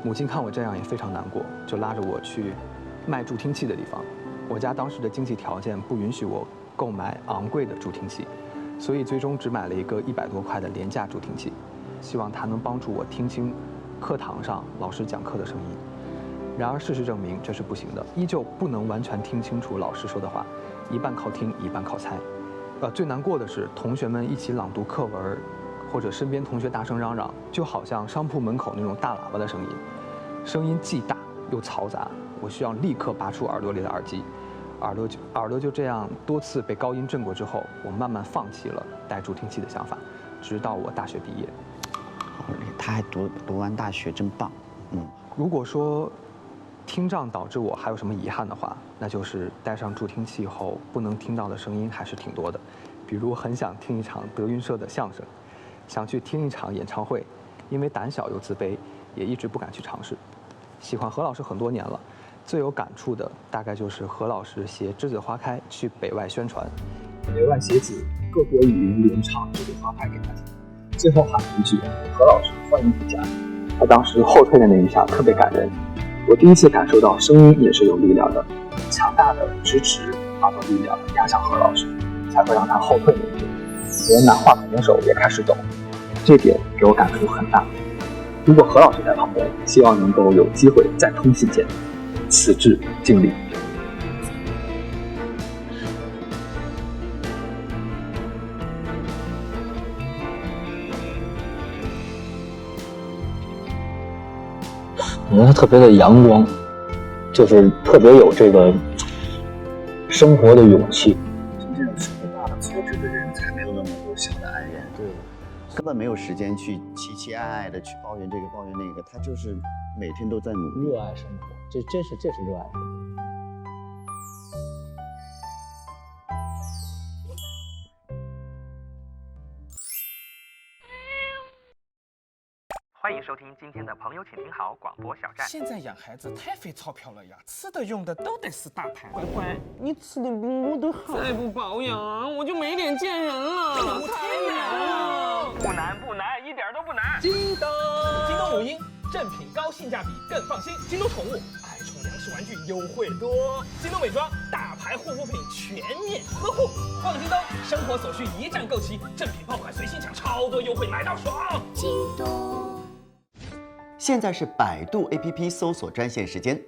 母亲看我这样也非常难过，就拉着我去卖助听器的地方。我家当时的经济条件不允许我购买昂贵的助听器，所以最终只买了一个100多块的廉价助听器，希望它能帮助我听清课堂上老师讲课的声音。然而事实证明这是不行的，依旧不能完全听清楚老师说的话，一半靠听，一半靠猜。最难过的是同学们一起朗读课文，或者身边同学大声嚷嚷，就好像商铺门口那种大喇叭的声音，声音既大又嘈杂，我需要立刻拔出耳朵里的耳机。耳朵就这样多次被高音震过之后，我慢慢放弃了戴助听器的想法，直到我大学毕业。他还读完大学，真棒。如果说听障导致我还有什么遗憾的话，那就是戴上助听器后不能听到的声音还是挺多的，比如很想听一场德云社的相声，想去听一场演唱会，因为胆小又自卑，也一直不敢去尝试。喜欢何老师很多年了。最有感触的大概就是何老师携《栀子花开》去北外宣传，北外携子各国语言联唱《栀子花开》给他听，最后喊了一句“何老师欢迎回家”。他当时后退的那一下特别感人，我第一次感受到声音也是有力量的，强大的支持化作力量压向何老师，才会让他后退那一步，连拿话筒的手也开始抖，这点给我感触很大。如果何老师在旁边，希望能够有机会再通信见。此致敬礼。我觉得他特别的阳光，就是特别有这个生活的勇气。像这种受过大的挫折的人，才没有那么多小的爱人，对，根本没有时间去期期爱爱的去抱怨这个抱怨那个，他就是每天都在努力，热爱生活，这是热爱生活。欢迎收听今天的朋友请听好广播小站。现在养孩子太费钞票了呀，吃的用的都得是大牌。乖乖，你吃的比我都好。再不保养，我就没脸见人了。太难了。不难不难，一点都不难。京东母婴，正品高性价比更放心。京东宠物，爱宠粮食玩具优惠多。京东美妆，大牌护肤品全面呵护。逛京东，生活所需一站购齐，正品爆款随心抢，超多优惠买到爽。京东。现在是百度 APP 搜索专线时间。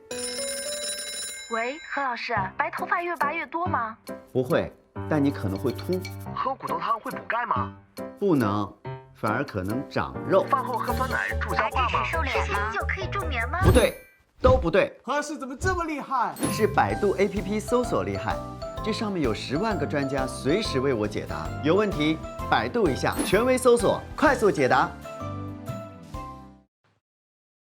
喂，何老师，白头发越拔越多吗？不会，但你可能会秃。喝骨头汤会补钙吗？不能，反而可能长肉。饭后喝酸奶助消化吗？瘦脸吗？就可以助眠吗？不对，都不对。何老师怎么这么厉害？是百度 APP 搜索厉害，这上面有10万个专家随时为我解答，有问题百度一下，权威搜索，快速解答。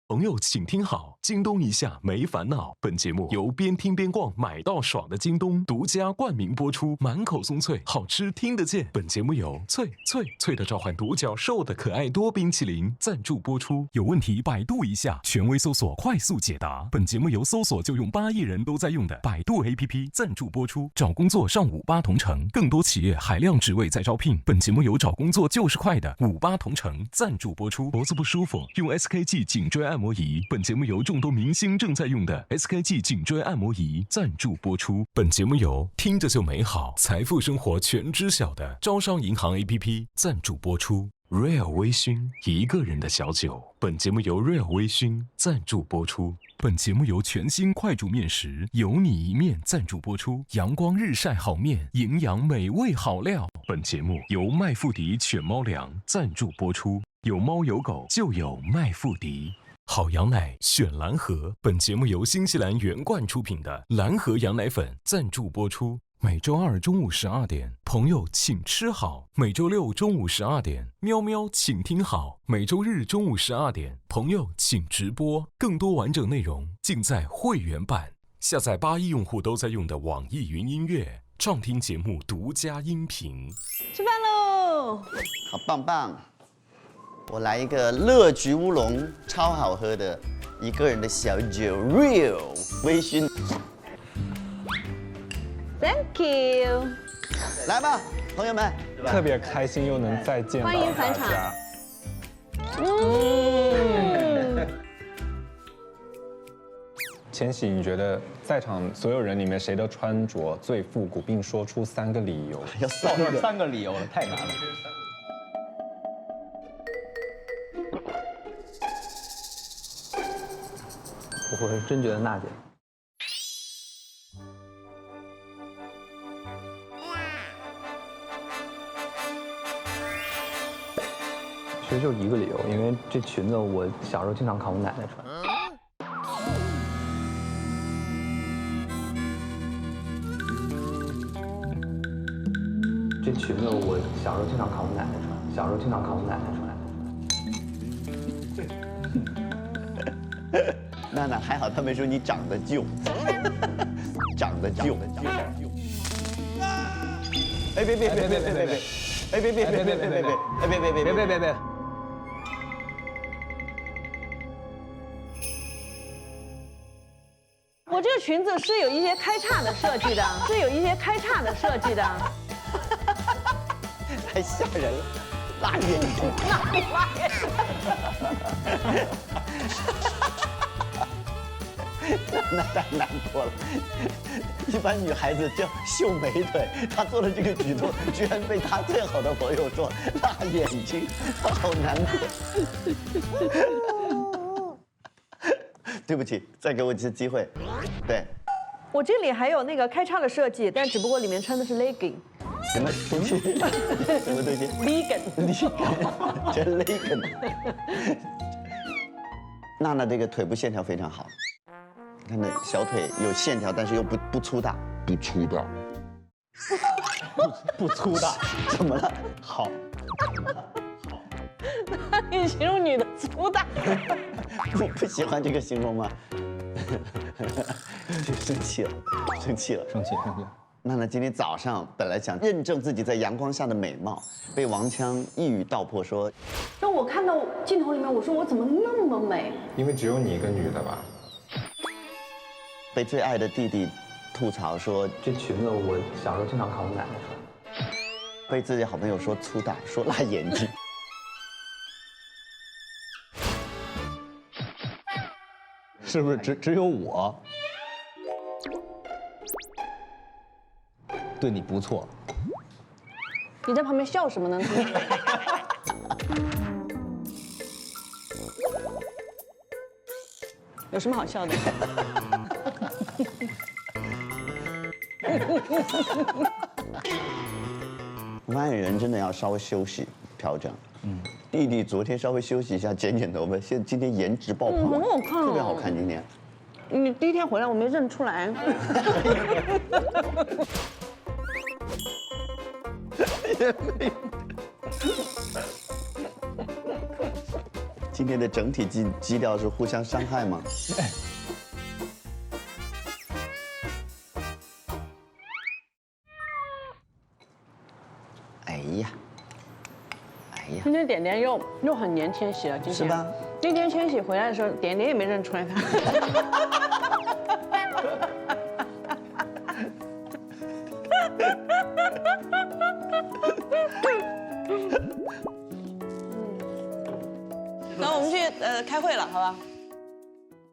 朋友，请听好，京东一下没烦恼。本节目由边听边逛买到爽的京东独家冠名播出，满口松脆，好吃听得见。本节目由脆的召唤独角兽的可爱多冰淇淋赞助播出。有问题百度一下，权威搜索，快速解答。本节目由搜索就用8亿人都在用的百度 APP 赞助播出。找工作上58同城，更多企业海量职位在招聘。本节目由找工作就是快的58同城赞助播出。脖子不舒服，用 SKG 颈椎按摩仪。本节目由众多明星正在用的 SKG 颈椎按摩仪赞助播出。本节目由听着就美好，财富生活全知晓的招商银行 APP 赞助播出。Real 微醺，一个人的小酒。本节目由 Real 微醺赞助播出。本节目由全新快煮面食有你一面赞助播出。阳光日晒好面，营养美味好料。本节目由麦富迪犬猫粮赞助播出。有猫有狗就有麦富迪。好羊奶选蓝盒。本节目由新西兰原罐出品的蓝盒羊奶粉赞助播出。每周二中午12点，朋友请吃好；每周六中午12点，喵喵请听好；每周日中午12点，朋友请直播。更多完整内容尽在会员版。下载81用户都在用的网易云音乐，畅听节目独家音频。吃饭喽！好棒棒！我来一个乐菊乌龙，超好喝的，一个人的小酒 ，real 微醺。Thank you。来吧，朋友们，特别开心又能再见到欢迎返场大家。千玺，你觉得在场所有人里面谁的穿着最复古，并说出3个理由？要3个理由了，太难了。我是真觉得娜姐。其实就一个理由，因为这裙子我小时候经常看我奶奶穿。这裙子我小时候经常看我奶奶穿，小时候经常看我奶奶穿。娜娜还好，她没说你长得旧，长得旧。哎别！哎别！我这个裙子是有一些开叉的设计的，是有一些开叉的设计的。太吓人了，辣眼睛，辣眼睛。那太难过了。一般女孩子叫秀美腿，她做了这个举动，居然被她最好的朋友说辣眼睛，好难过。对不起，再给我一次机会。对，我这里还有那个开叉的设计，但只不过里面穿的是 legging。什么东西？什么东西 ？legging， 这 legging。娜娜这个腿部线条非常好。你看那小腿有线条，但是又不粗大，不粗大，不粗大，怎么了？好，那你形容女的粗大？不喜欢这个形容吗？生气了。娜娜今天早上本来想认证自己在阳光下的美貌，被王腔一语道破说，当我看到镜头里面，我说我怎么那么美？因为只有你一个女的吧。被最爱的弟弟吐槽说，这裙子我小时候经常看我奶奶穿。被自己好朋友说粗大，说辣眼睛。是不是只有我对你不错？你在旁边笑什么呢？有什么好笑的？我发现人真的要稍微休息调整。弟弟昨天稍微休息一下，剪头发，今天颜值爆棚，很好看哦，特别好看。今天你第一天回来我没认出来。今天的整体基调是互相伤害吗？哎呀！今天点点又很黏千玺了，今天是吧？那天千玺回来的时候，点点也没认出来他。那我们去开会了，好吧？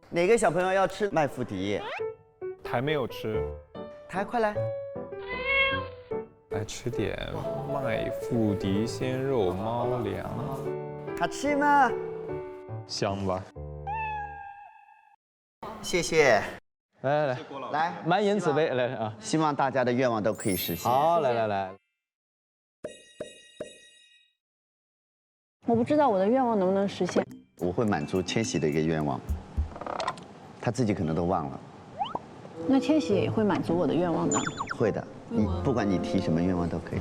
哪个小朋友要吃麦麸笛？还没有吃，台快来！来吃点麦麸笛鲜肉猫粮，好吃吗？香吧？谢谢。来，满饮此杯，来啊！希望大家的愿望都可以实现。好，来。我不知道我的愿望能不能实现。我会满足千玺的一个愿望，他自己可能都忘了。那千玺也会满足我的愿望的。会的，你不管你提什么愿望都可以。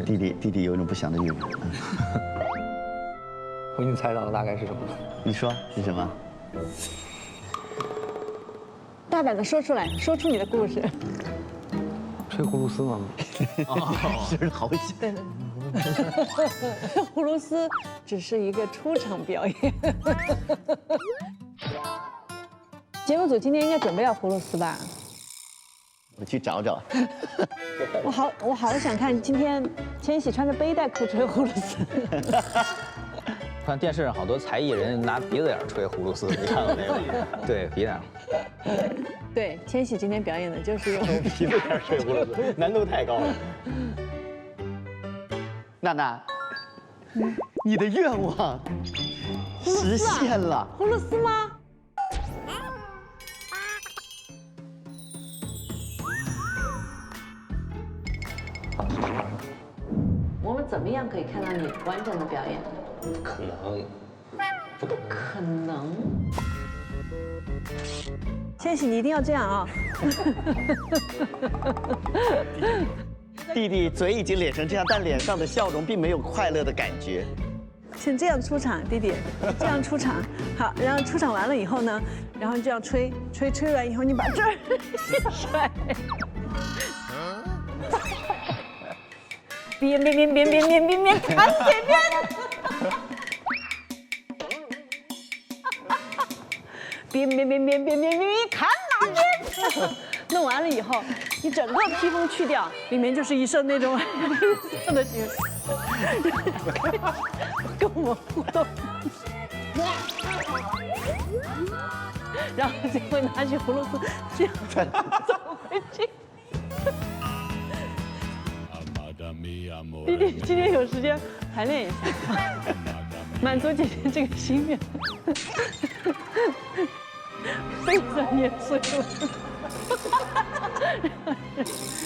弟弟有一种不祥的预感。我已经猜到了大概是什么了。你说是什么？大胆的说出来，说出你的故事。吹葫芦丝吗？是好想。对。葫芦丝只是一个出场表演。节目组今天应该准备要葫芦丝吧？我去找找。我好想看今天千玺穿着背带裤吹葫芦丝。看电视上好多才艺人拿鼻子眼吹葫芦丝，你看过没有？对，鼻子眼。对，千玺今天表演的就是用鼻子眼吹葫芦丝，难度太高了。娜娜，你的愿望实现了。葫芦丝吗？我们怎么样可以看到你完整的表演？可能，可能。千玺，你一定要这样啊！弟弟嘴已经咧成这样，但脸上的笑容并没有快乐的感觉。先这样出场，弟弟，这样出场，好，然后出场完了以后呢，然后这样吹完以后，你把这儿一甩。别，砍这边。别，砍哪边？弄完了以后，你整个披风去掉，里面就是一身那种绿色的裙，跟我互动，然后就会拿起葫芦丝，这样走回去。弟弟，今天有时间排练一下，满足姐姐这个心愿。非常严肃。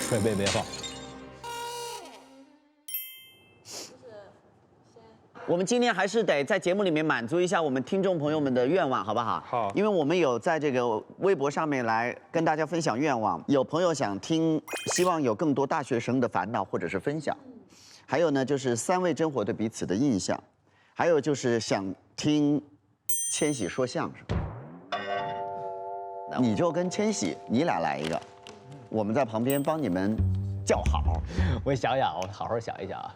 吹背别放。我们今天还是得在节目里面满足一下我们听众朋友们的愿望，好不好？好。因为我们有在这个微博上面来跟大家分享愿望，有朋友想听，希望有更多大学生的烦恼或者是分享，还有呢就是3位真火对彼此的印象，还有就是想听千玺说相声。你就跟千玺，你俩来一个，我们在旁边帮你们叫好。我想想，我好好想一想啊。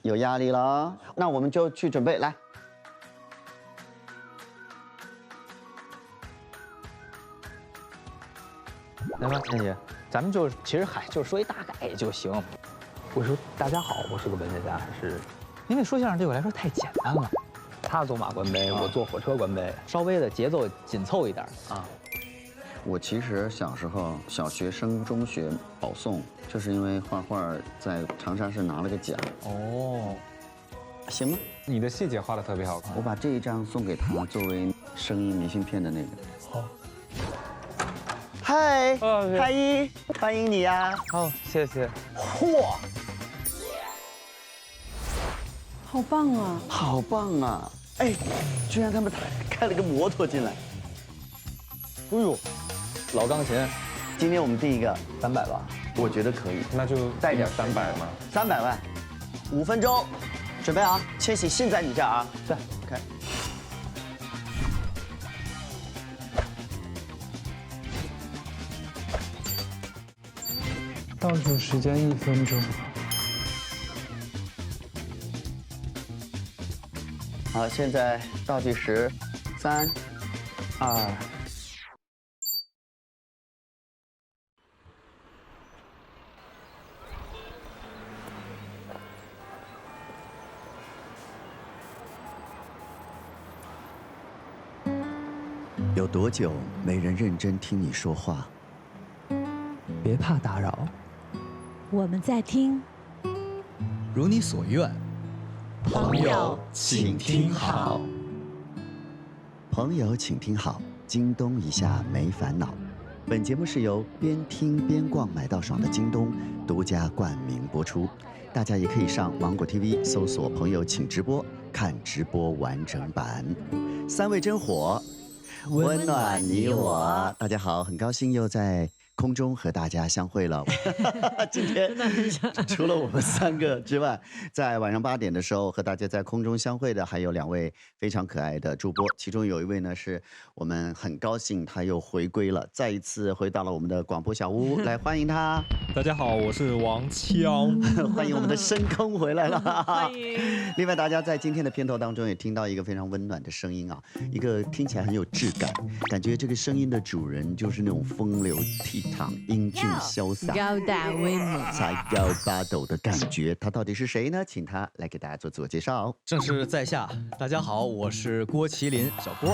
有压力了，那我们就去准备来。来吧，千玺，咱们其实就说一大概就行。我说大家好，我是个文学家，还是因为说相声对我来说太简单了。他走马观碑，我坐火车观碑，稍微的节奏紧凑一点啊。我其实小时候小学升中学保送，就是因为画画在长沙市拿了个奖。哦，行吗？你的细节画得特别好看。我把这一张送给他，作为声音明信片的那个。好。嗨，太一，欢迎你呀！好，谢谢。嚯，好棒啊！好棒啊！哎，居然他们开了个摩托进来。哎呦！老钢琴，今天我们第一个300吧，我觉得可以，那就带点300嘛，300万，5分钟，准备啊，千玺信在你这儿啊，对 ，OK。倒数时间1分钟。好，现在倒计时，3、2。有多久没人认真听你说话？别怕打扰，我们在听。如你所愿，朋友请听好。朋友，请听好，京东一下没烦恼。本节目是由边听边逛买到爽的京东独家冠名播出。大家也可以上芒果 TV 搜索“朋友请直播”，看直播完整版。三味真火，温暖你我。大家好，很高兴又在空中和大家相会了。今天除了我们3个之外，在晚上8点的时候和大家在空中相会的还有2位非常可爱的主播，其中有一位呢是我们很高兴他又回归了，再一次回到了我们的广播小屋，来欢迎他。大家好，我是王锵，欢迎我们的深坑回来了。欢迎。另外，大家在今天的片头当中也听到一个非常温暖的声音啊，一个听起来很有质感，感觉这个声音的主人就是那种风流倜傥、英俊潇洒、高大威猛、才高八斗的感觉。他到底是谁呢？请他来给大家做自我介绍。正是在下，大家好，我是郭麒麟，小郭。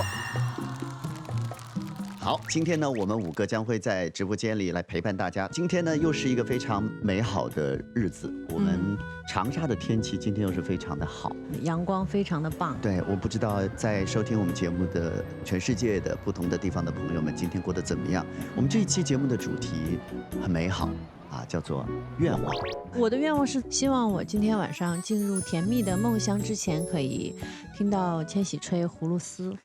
好，今天呢，我们5个将会在直播间里来陪伴大家。今天呢，又是一个非常美好的日子。我们长沙的天气今天又是非常的好，阳光非常的棒。对，我不知道在收听我们节目的全世界的不同的地方的朋友们，今天过得怎么样？我们这一期节目的主题很美好啊，叫做愿望。我的愿望是希望我今天晚上进入甜蜜的梦乡之前，可以听到千玺吹葫芦丝。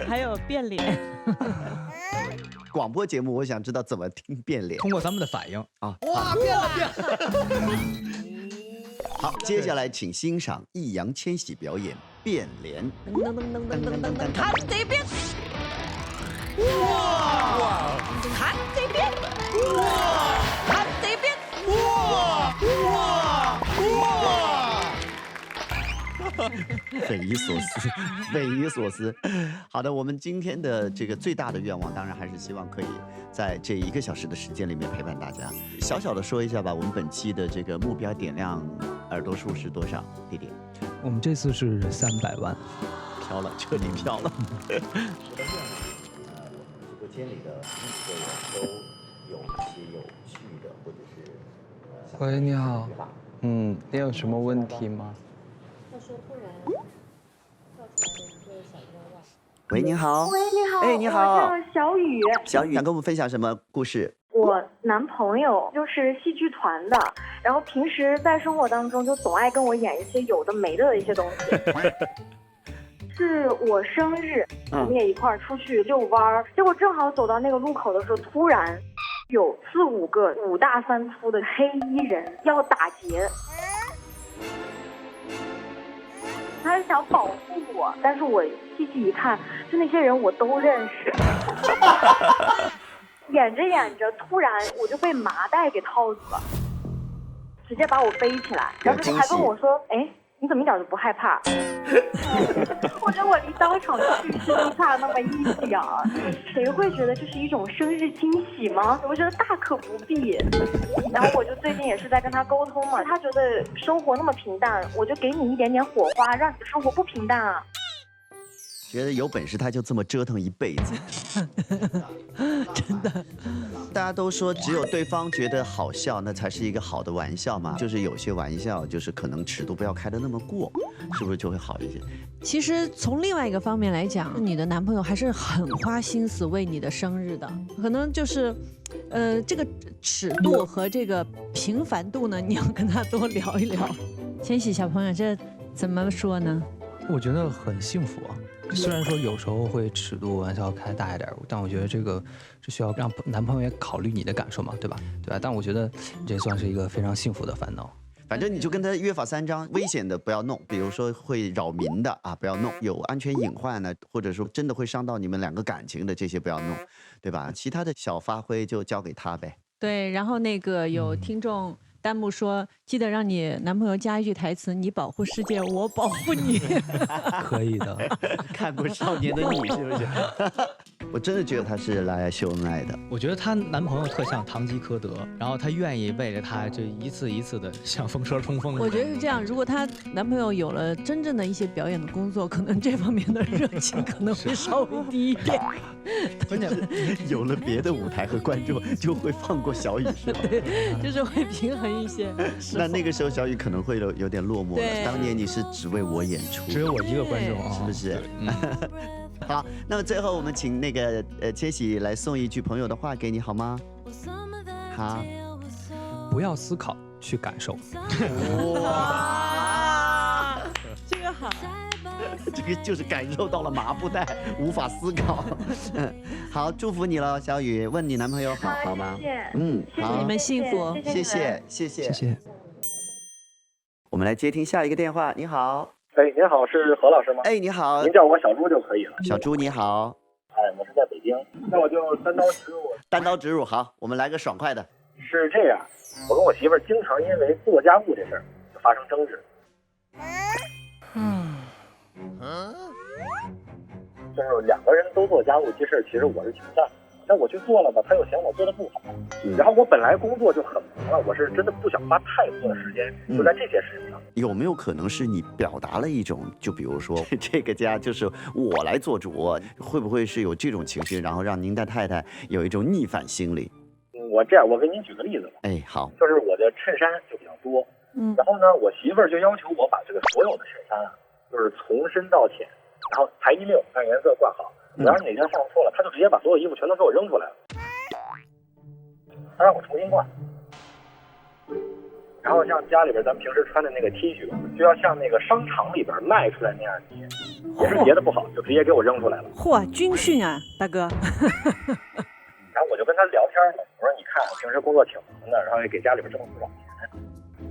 还有变脸。广播节目，我想知道怎么听变脸。通过咱们的反应啊，哇，变了变了。好，接下来请欣赏易烊千玺表演变脸。噔噔噔噔噔噔噔，看这边，哇！看这边，哇！看这边，哇！匪夷所思，匪夷所思。好的，我们今天的这个最大的愿望，当然还是希望可以在这1个小时的时间里面陪伴大家。小小的说一下吧，我们本期的这个目标点亮耳朵数是多少？弟弟，我们这次是300万，飘了，彻底飘了。直播间里的每个人都有一些有趣的，或者是喂，你好，你有什么问题吗？喂，你好。喂，你好。哎，你好。我叫小雨。小雨想跟我们分享什么故事？我男朋友就是戏剧团的，然后平时在生活当中就总爱跟我演一些有的没的一些东西。是我生日，我们也一块儿出去遛弯儿，结果正好走到那个路口的时候，突然有4、5个5大3粗的黑衣人要打劫。他是想保护我，但是我细细一看，就那些人我都认识。演着演着，突然我就被麻袋给套住了，直接把我背起来，然后还跟我说：“哎，你怎么一点都不害怕？”我觉得我离当场去世就差那么一点儿，谁会觉得这是一种生日惊喜吗？我觉得大可不必。然后我就最近也是在跟他沟通嘛，他觉得生活那么平淡，我就给你一点点火花，让你的生活不平淡啊。觉得有本事他就这么折腾一辈子，真的。大家都说只有对方觉得好笑，那才是一个好的玩笑嘛。就是有些玩笑，就是可能尺度不要开得那么过，是不是就会好一些？其实从另外一个方面来讲，你的男朋友还是很花心思为你的生日的，可能就是，这个尺度和这个频繁度呢，你要跟他多聊一聊。千玺小朋友，这怎么说呢？我觉得很幸福啊。虽然说有时候会尺度玩笑开大一点，但我觉得这需要让男朋友也考虑你的感受嘛，对吧？对吧？但我觉得这算是一个非常幸福的烦恼。反正你就跟他约法3章，危险的不要弄，比如说会扰民的啊，不要弄；有安全隐患呢，或者说真的会伤到你们2个感情的，这些不要弄，对吧？其他的小发挥就交给他呗。对，然后那个有听众弹幕说，记得让你男朋友加一句台词：“你保护世界，我保护你。”可以的。看过《少年的你》是不是？我真的觉得她是来秀恩爱的。我觉得她男朋友特像堂吉诃德，然后她愿意为了他就一次一次的像风车冲锋。我觉得是这样，如果她男朋友有了真正的一些表演的工作，可能这方面的热情可能会稍微低一点。关键有了别的舞台和观众，就会放过小雨，是吧？对，就是会平衡一些。那个时候小雨可能会有点落寞了。当年你是只为我演出，只有我一个观众，是不是？好，那么最后我们请那个千玺来送一句朋友的话给你，好吗？好，不要思考，去感受。哇，这个好。这个就是感受到了麻布袋，无法思考。好，祝福你了，小雨。问你男朋友好吗？谢谢。好，你们幸福。谢谢。我们来接听下一个电话。你好。您好，是何老师吗？你好。您叫我小朱就可以了。小朱你好。我是在北京，那我就单刀直入。单刀直入，好，我们来个爽快的。是这样，我跟我媳妇儿经常因为做家务这事儿就发生争执。就是两个人都做家务这事儿，其实我是挺赞的。但我去做了吧，他又嫌我做的不好。然后我本来工作就很忙了，我是真的不想花太多的时间就在这些事情上。有没有可能是你表达了一种，就比如说这个家就是我来做主，会不会是有这种情绪，然后让您的太太有一种逆反心理？我给您举个例子吧。好，就是我的衬衫就比较多，然后呢，我媳妇儿就要求我把这个所有的衬衫啊，就是从深到浅，然后裁一溜，按颜色挂好。我要是哪天放错了，他就直接把所有衣服全都给我扔出来了，他让我重新挂。然后像家里边咱们平时穿的那个 T 恤，就要像那个商场里边卖出来那样叠，也是叠的不好，就直接给我扔出来了。嚯，军训啊，大哥！然后我就跟他聊天嘛，我说你看我平时工作挺忙的，然后也给家里边挣了不少钱，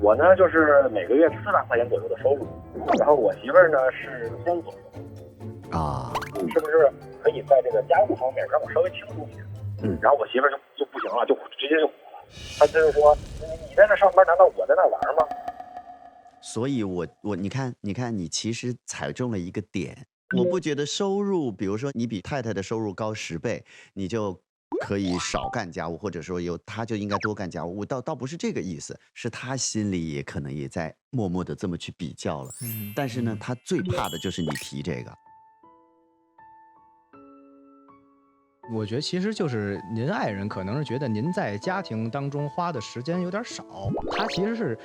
我呢就是每个月4万块钱左右的收入，然后我媳妇儿呢是1000左右。是不是可以在这个家务方面让我稍微轻松一点？然后我媳妇儿就不行了，就直接就火了。她就说：“你在那上班，难道我在那玩吗？”所以你看，你其实踩中了一个点。我不觉得收入，比如说你比太太的收入高10倍，你就可以少干家务，或者说他就应该多干家务。倒不是这个意思，是他心里也可能也在默默的这么去比较了。但是呢，他最怕的就是你提这个。我觉得其实就是您爱人可能是觉得您在家庭当中花的时间有点少，他其实是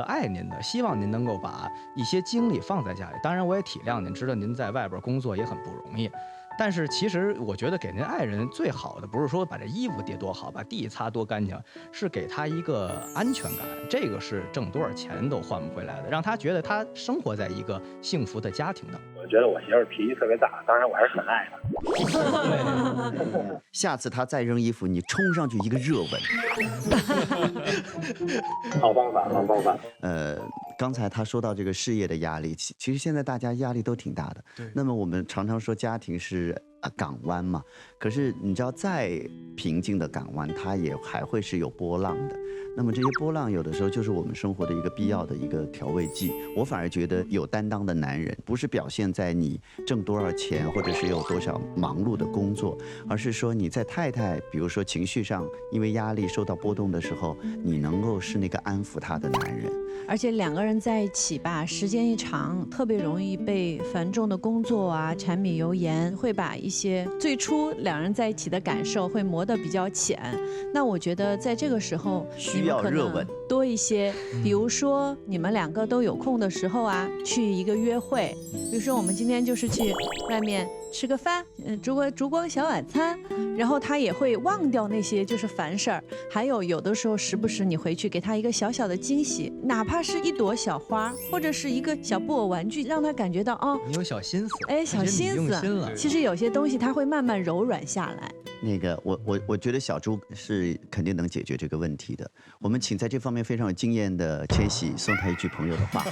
爱您的，希望您能够把一些精力放在家里。当然我也体谅您，知道您在外边工作也很不容易。但是其实我觉得给您爱人最好的不是说把这衣服叠多好，把地擦多干净，是给他一个安全感。这个是挣多少钱都换不回来的，让他觉得他生活在一个幸福的家庭当中。我觉得我媳妇儿脾气特别大，当然我还是很爱她。下次他再扔衣服，你冲上去一个热吻。好方法，好方法。刚才他说到这个事业的压力，其实现在大家压力都挺大的。对。那么我们常常说家庭是港湾嘛，可是你知道再平静的港湾，它也还会是有波浪的。那么这些波浪有的时候就是我们生活的一个必要的一个调味剂。我反而觉得有担当的男人，不是表现在你挣多少钱，或者是有多少忙碌的工作，而是说你在太太，比如说情绪上因为压力受到波动的时候，你能够是那个安抚她的男人。而且两个人在一起吧，时间一长，特别容易被繁重的工作啊、柴米油盐，会把一些最初两人在一起的感受会磨得比较浅。那我觉得在这个时候，需要热吻多一些，比如说你们两个都有空的时候啊，去一个约会，比如说我们今天就是去外面吃个饭，烛光小晚餐，然后他也会忘掉那些就是烦事儿。还有的时候时不时你回去给他一个小小的惊喜，哪怕是一朵小花或者是一个小布偶玩具，让他感觉到哦，你有小心思，小心思。其实有些东西他会慢慢柔软下来。那个我觉得小朱是肯定能解决这个问题的。我们请在这方面非常有经验的千玺送他一句朋友的话。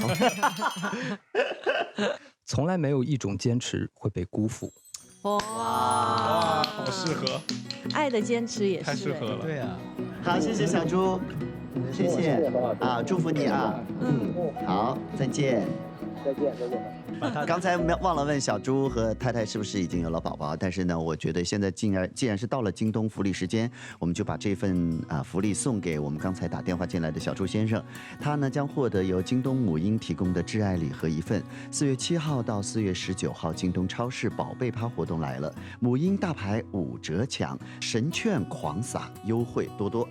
从来没有一种坚持会被辜负。哇，好适合，爱的坚持也是太适合了。对啊，好，谢谢小朱，谢谢啊，祝福你啊，好，再见，再见。刚才忘了问小猪和太太是不是已经有了宝宝，但是呢，我觉得现在既然是到了京东福利时间，我们就把这份福利送给我们刚才打电话进来的小猪先生，他呢将获得由京东母婴提供的挚爱礼盒一份。4月7号到4月19号，京东超市宝贝趴活动来了，母婴大牌5折抢，神券狂撒，优惠多多。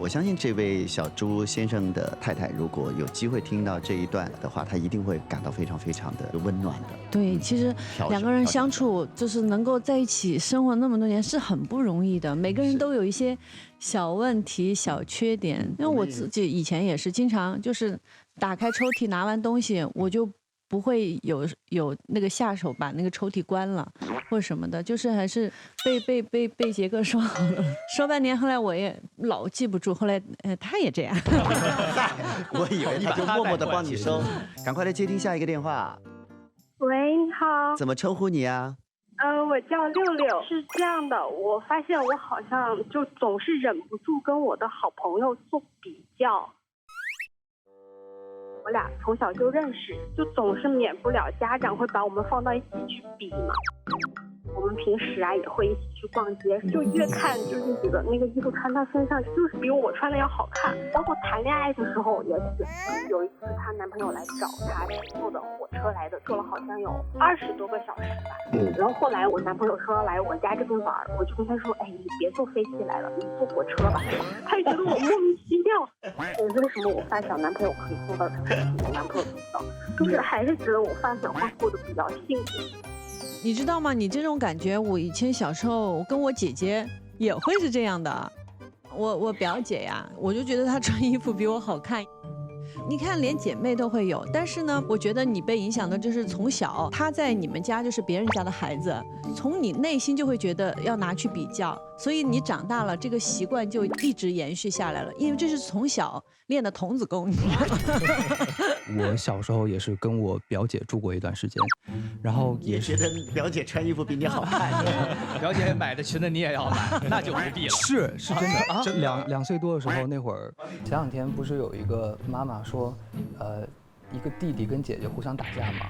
我相信这位小猪先生的太太，如果有机会听到这一段的话，她一定会感到非常非常的温暖的。对，其实两个人相处就是能够在一起生活那么多年是很不容易的，每个人都有一些小问题、小缺点。因为我自己以前也是经常就是打开抽屉拿完东西，我就不会有那个下手把那个抽屉关了或者什么的，就是还是被杰哥说好了，说半年，后来我也老记不住，后来他也这样。我以为他就默默的帮你收，赶快来接听下一个电话。喂，你好。怎么称呼你啊？我叫六六。是这样的，我发现我好像就总是忍不住跟我的好朋友做比较。我俩从小就认识，就总是免不了家长会把我们放到一起去比嘛。我们平时啊也会一起去逛街，就越看就是觉得那个衣服穿她身上就是比我穿的要好看。包括谈恋爱的时候也是，有一次她男朋友来找她，是坐的火车来的，坐了好像有20多个小时吧。然后后来我男朋友说要来我家这边玩，我就跟他说，哎，你别坐飞机来了，你坐火车吧。他就觉得我莫名其妙。为什么我发小男朋友可以做到这个，我男朋友做不到？就是还是觉得我发小会过得比较幸福。你知道吗？你这种感觉，我以前小时候跟我姐姐也会是这样的。我表姐呀，我就觉得她穿衣服比我好看。你看，连姐妹都会有。但是呢，我觉得你被影响的就是从小，她在你们家就是别人家的孩子，从你内心就会觉得要拿去比较，所以你长大了，这个习惯就一直延续下来了。因为这是从小练的童子功，你知道吗？我小时候也是跟我表姐住过一段时间，然后也觉得表姐穿衣服比你好看，表姐买的裙子你也要买，那就不必了。是真的，真2岁多的时候，那会儿前2天不是有一个妈妈说，一个弟弟跟姐姐互相打架嘛，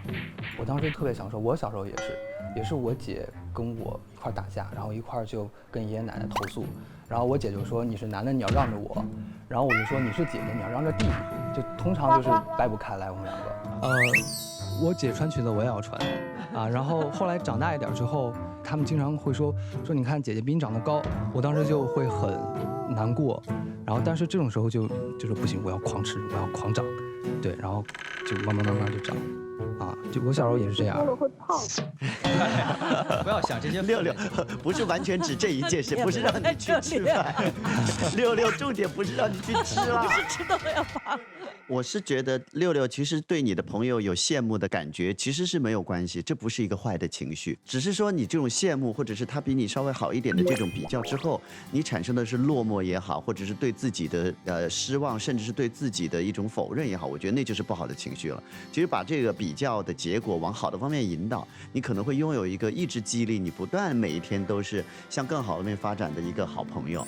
我当时特别想说，我小时候也是我姐跟我一块打架，然后一块就跟爷爷奶奶投诉，然后我姐就说你是男的你要让着我，然后我就说你是姐姐你要让着弟弟，就通常就是掰不开来我们两个。我姐穿裙子我也要穿，然后后来长大一点之后，他们经常会说你看姐姐比你长得高，我当时就会很难过，然后但是这种时候就是不行，我要狂吃，我要狂长，对，然后就慢慢就长。就我小时候也是这样。我会胖。不要想这些。六六不是完全指这一件事，不是让你去吃饭。六六重点不是让你去吃啦，不是吃到要胖。我是觉得六六其实对你的朋友有羡慕的感觉，其实是没有关系，这不是一个坏的情绪，只是说你这种羡慕或者是他比你稍微好一点的这种比较之后，你产生的是落寞也好，或者是对自己的失望，甚至是对自己的一种否认也好，我觉得那就是不好的情绪了。其实把这个比较的结果往好的方面引导，你可能会拥有一个一直激励你不断每一天都是向更好的面发展的一个好朋友。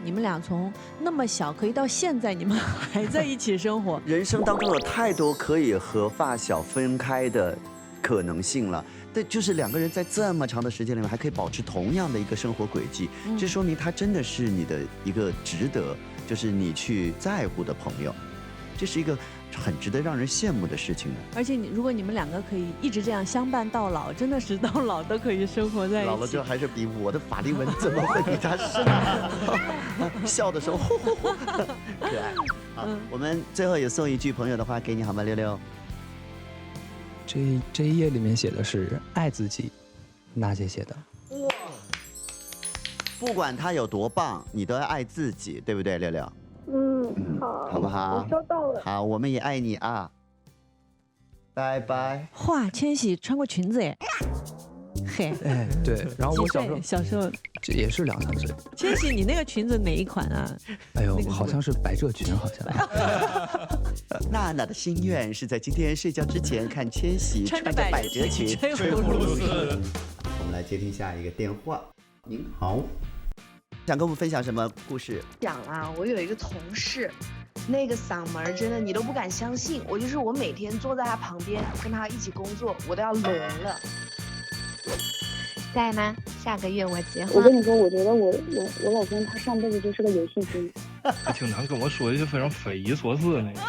你们俩从那么小可以到现在，你们还在一起生活。人生当中有太多可以和发小分开的可能性了，但就是两个人在这么长的时间里面还可以保持同样的一个生活轨迹，这说明他真的是你的一个值得，就是你去在乎的朋友，这是一个很值得让人羡慕的事情呢。而且如果你们两个可以一直这样相伴到老，真的是到老都可以生活在一起。老了之后还是比我的法令纹怎么会比他深？笑的时候呼呼呼，可爱。好，我们最后也送一句朋友的话给你好吗，六六？这一页里面写的是爱自己，娜姐写的。哇！不管他有多棒，你都要爱自己，对不对，六六？好，好不好？我收到了。好，我们也爱你啊！拜拜。哇，千玺穿过裙子耶！嘿，哎，对，然后我小时候这也是2、3岁。千玺，你那个裙子哪一款啊？哎呦，好像是百褶裙，好像。娜娜的心愿是在今天睡觉之前看千玺穿着百褶裙吹葫芦丝。我们来接听下一个电话。您好，想跟我们分享什么故事？讲啦，我有一个同事，那个嗓门真的你都不敢相信。我每天坐在他旁边跟他一起工作，我都要聋了。在吗？下个月我结婚。我跟你说，我觉得我老公他上辈子就是个有性生物。他经常跟我说一些非常匪夷所思的那个。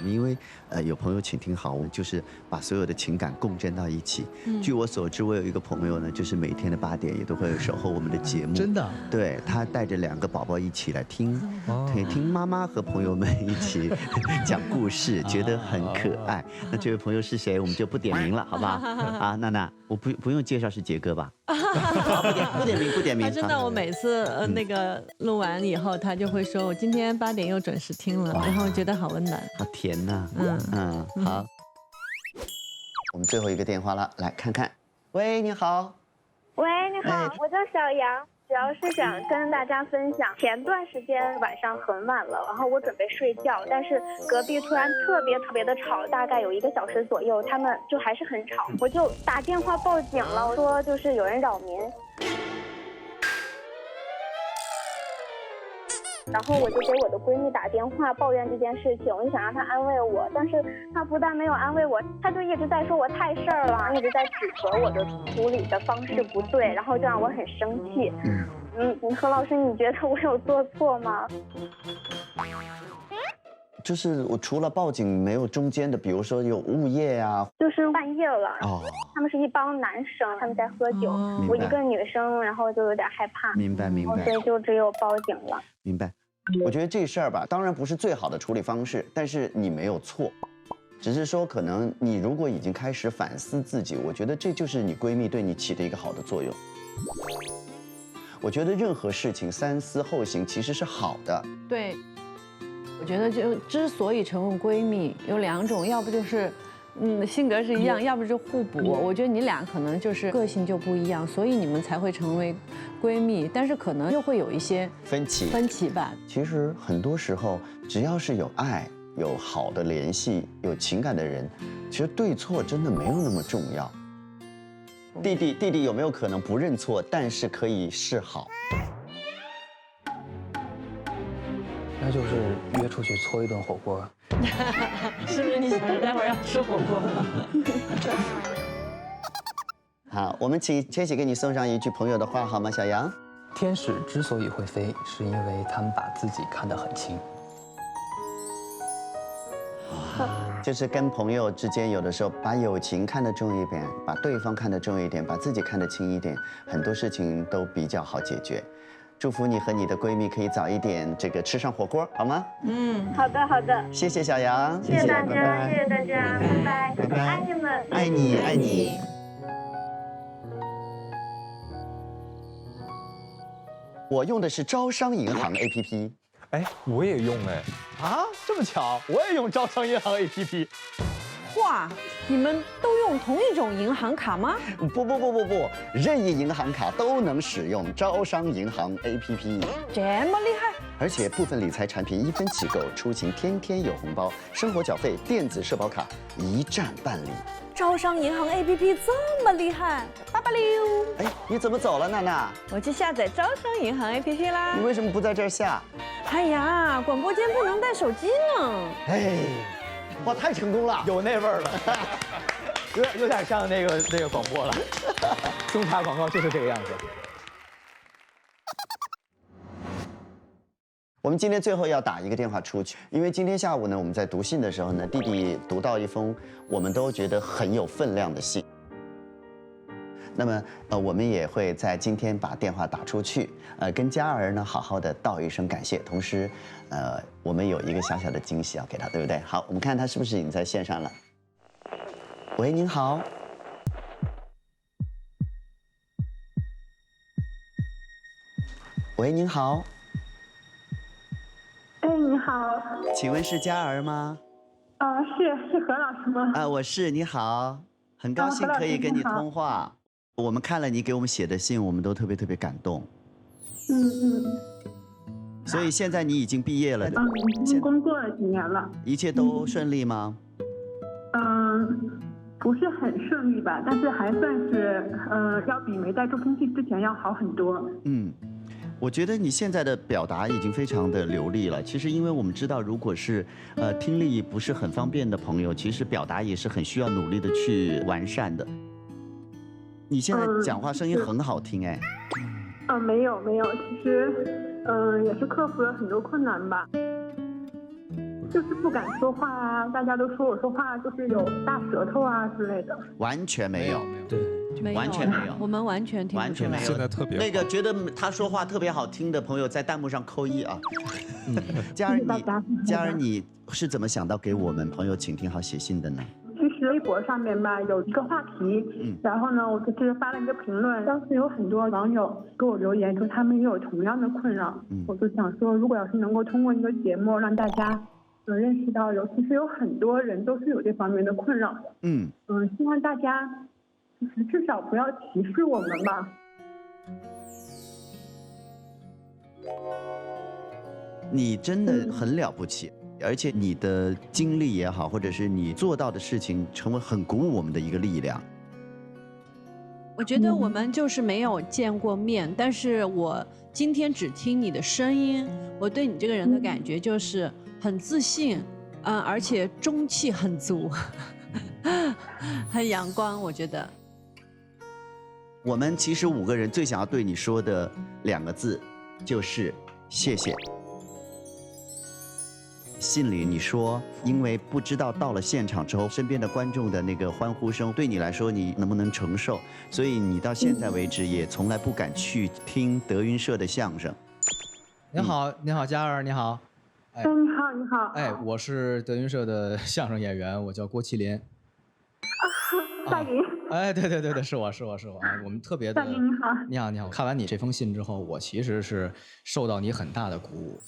因为有朋友请听好，我就是把所有的情感共振到一起。据我所知，我有一个朋友呢，就是每天的8点也都会守候我们的节目。真的？对，他带着2个宝宝一起来听，听妈妈和朋友们一起讲故事，觉得很可爱。那这位朋友是谁，我们就不点名了，好不好？啊，娜娜，我不用介绍是杰哥吧？不点名。真的，我每次那个录完以后，他就会说，我今天8点又准时听了，然后觉得好温暖，好甜呐。好。我们最后一个电话了，来看看。喂，你好。喂，你好，我叫小杨，主要是想跟大家分享，前段时间晚上很晚了，然后我准备睡觉，但是隔壁突然特别的吵，大概有1个小时左右，他们就还是很吵，我就打电话报警了，我说就是有人扰民。然后我就给我的闺蜜打电话抱怨这件事情，我就想让她安慰我，但是她不但没有安慰我，她就一直在说我太事儿了，一直在指责我的处理的方式不对，然后就让我很生气。何老师，你觉得我有做错吗？就是我除了报警，没有中间的，比如说有物业啊，就是半夜了，他们是一帮男生，他们在喝酒，我一个女生，然后就有点害怕，明白，所以就只有报警了。明白。我觉得这事儿吧，当然不是最好的处理方式，但是你没有错，只是说可能你如果已经开始反思自己，我觉得这就是你闺蜜对你起的一个好的作用。我觉得任何事情3思后行其实是好的。对。我觉得就之所以成为闺蜜，有2种，要不就是性格是一样，要不就互补。我觉得你俩可能就是个性就不一样，所以你们才会成为闺蜜，但是可能又会有一些分歧吧。其实很多时候，只要是有爱、有好的联系、有情感的人，其实对错真的没有那么重要。弟弟有没有可能不认错，但是可以示好？那就是约出去搓一顿火锅。是不是你想着待会儿要吃火锅？好，我们请千玺给你送上一句朋友的话好吗？小杨，天使之所以会飞，是因为他们把自己看得很轻。就是跟朋友之间，有的时候把友情看得重一点，把对方看得重一点，把自己看得轻一点，很多事情都比较好解决。祝福你和你的闺蜜可以早一点吃上火锅，好吗？好的。谢谢小杨，谢谢大家，谢谢大家，拜拜，爱你们，爱你。我用的是招商银行 APP。哎，我也用哎。啊，这么巧，我也用招商银行 APP。哇，你们都用同一种银行卡吗？不，任意银行卡都能使用招商银行 APP。这么厉害！而且部分理财产品1分起购，出行天有红包，生活缴费、电子社保卡一站办理。招商银行 APP 这么厉害，88溜！哎，你怎么走了，娜娜？我去下载招商银行 APP 啦。你为什么不在这儿下？哎呀，广播间不能带手机呢。哎。哇，太成功了，有那味儿了，有点像那个广播了。中茶广告就是这个样子。我们今天最后要打一个电话出去，因为今天下午呢，我们在读信的时候呢，弟弟读到一封我们都觉得很有分量的信。那么我们也会在今天把电话打出去，跟佳儿呢好好的道一声感谢，同时，我们有一个小小的惊喜要给他，对不对？好，我们看他是不是已经在线上了。喂，您好。喂，您好。哎，你好。请问是佳儿吗？是何老师吗？我是，你好，很高兴可以跟你通话。我们看了你给我们写的信，我们都特别感动。所以现在你已经毕业了，已经工作了几年了。一切都顺利吗？不是很顺利吧，但是还算是要比没在助听器之前要好很多。我觉得你现在的表达已经非常的流利了。其实，因为我们知道，如果是听力不是很方便的朋友，其实表达也是很需要努力的去完善的。你现在讲话声音很好听哎。没有，其实也是克服了很多困难吧。就是不敢说话啊，大家都说我说话就是有大舌头啊之类的。完全没有，对，完全没有，我们完全听不出来。完全没有。现在特别那个觉得他说话特别好听的朋友，在弹幕上扣1啊。佳儿，你是怎么想到给我们朋友请听好写信的呢？其实微博上面吧有一个话题，然后呢，我就是发了一个评论，当时有很多网友给我留言说他们也有同样的困扰，我就想说，如果要是能够通过一个节目让大家认识到其实有很多人都是有这方面的困扰的，希望大家就是至少不要歧视我们吧。你真的很了不起。而且你的经历也好，或者是你做到的事情，成为很鼓舞我们的一个力量。我觉得我们就是没有见过面，但是我今天只听你的声音，我对你这个人的感觉就是很自信，而且中气很足，很阳光。我觉得，我们其实5个人最想要对你说的2个字，就是谢谢。信里你说，因为不知道到了现场之后，身边的观众的那个欢呼声，对你来说你能不能承受？所以你到现在为止也从来不敢去听德云社的相声。你好，佳儿，你好。你好。哎，我是德云社的相声演员，我叫郭麒麟。大林。哎，对，是我啊，我们特别的。大林你好。你好。看完你这封信之后，我其实是受到你很大的鼓舞。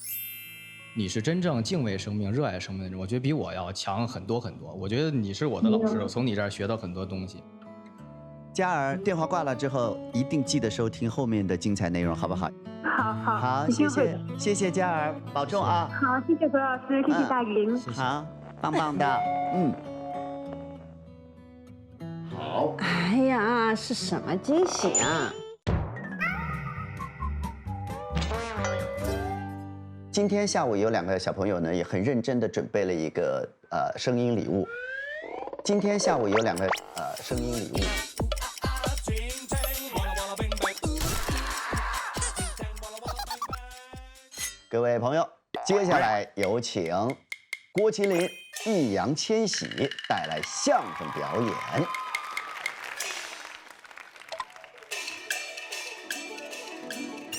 你是真正敬畏生命、热爱生命的人，我觉得比我要强很多很多。我觉得你是我的老师，我从你这儿学到很多东西。佳儿，电话挂了之后，一定记得收听后面的精彩内容，好不好？好，谢谢佳儿，保重啊。好，谢谢何老师，谢谢大林。好，棒棒的，好。哎呀，是什么惊喜啊？今天下午有2个小朋友呢，也很认真的准备了一个声音礼物。今天下午有2个声音礼物。各位朋友，接下来有请郭麒麟、易烊千玺带来相声表演。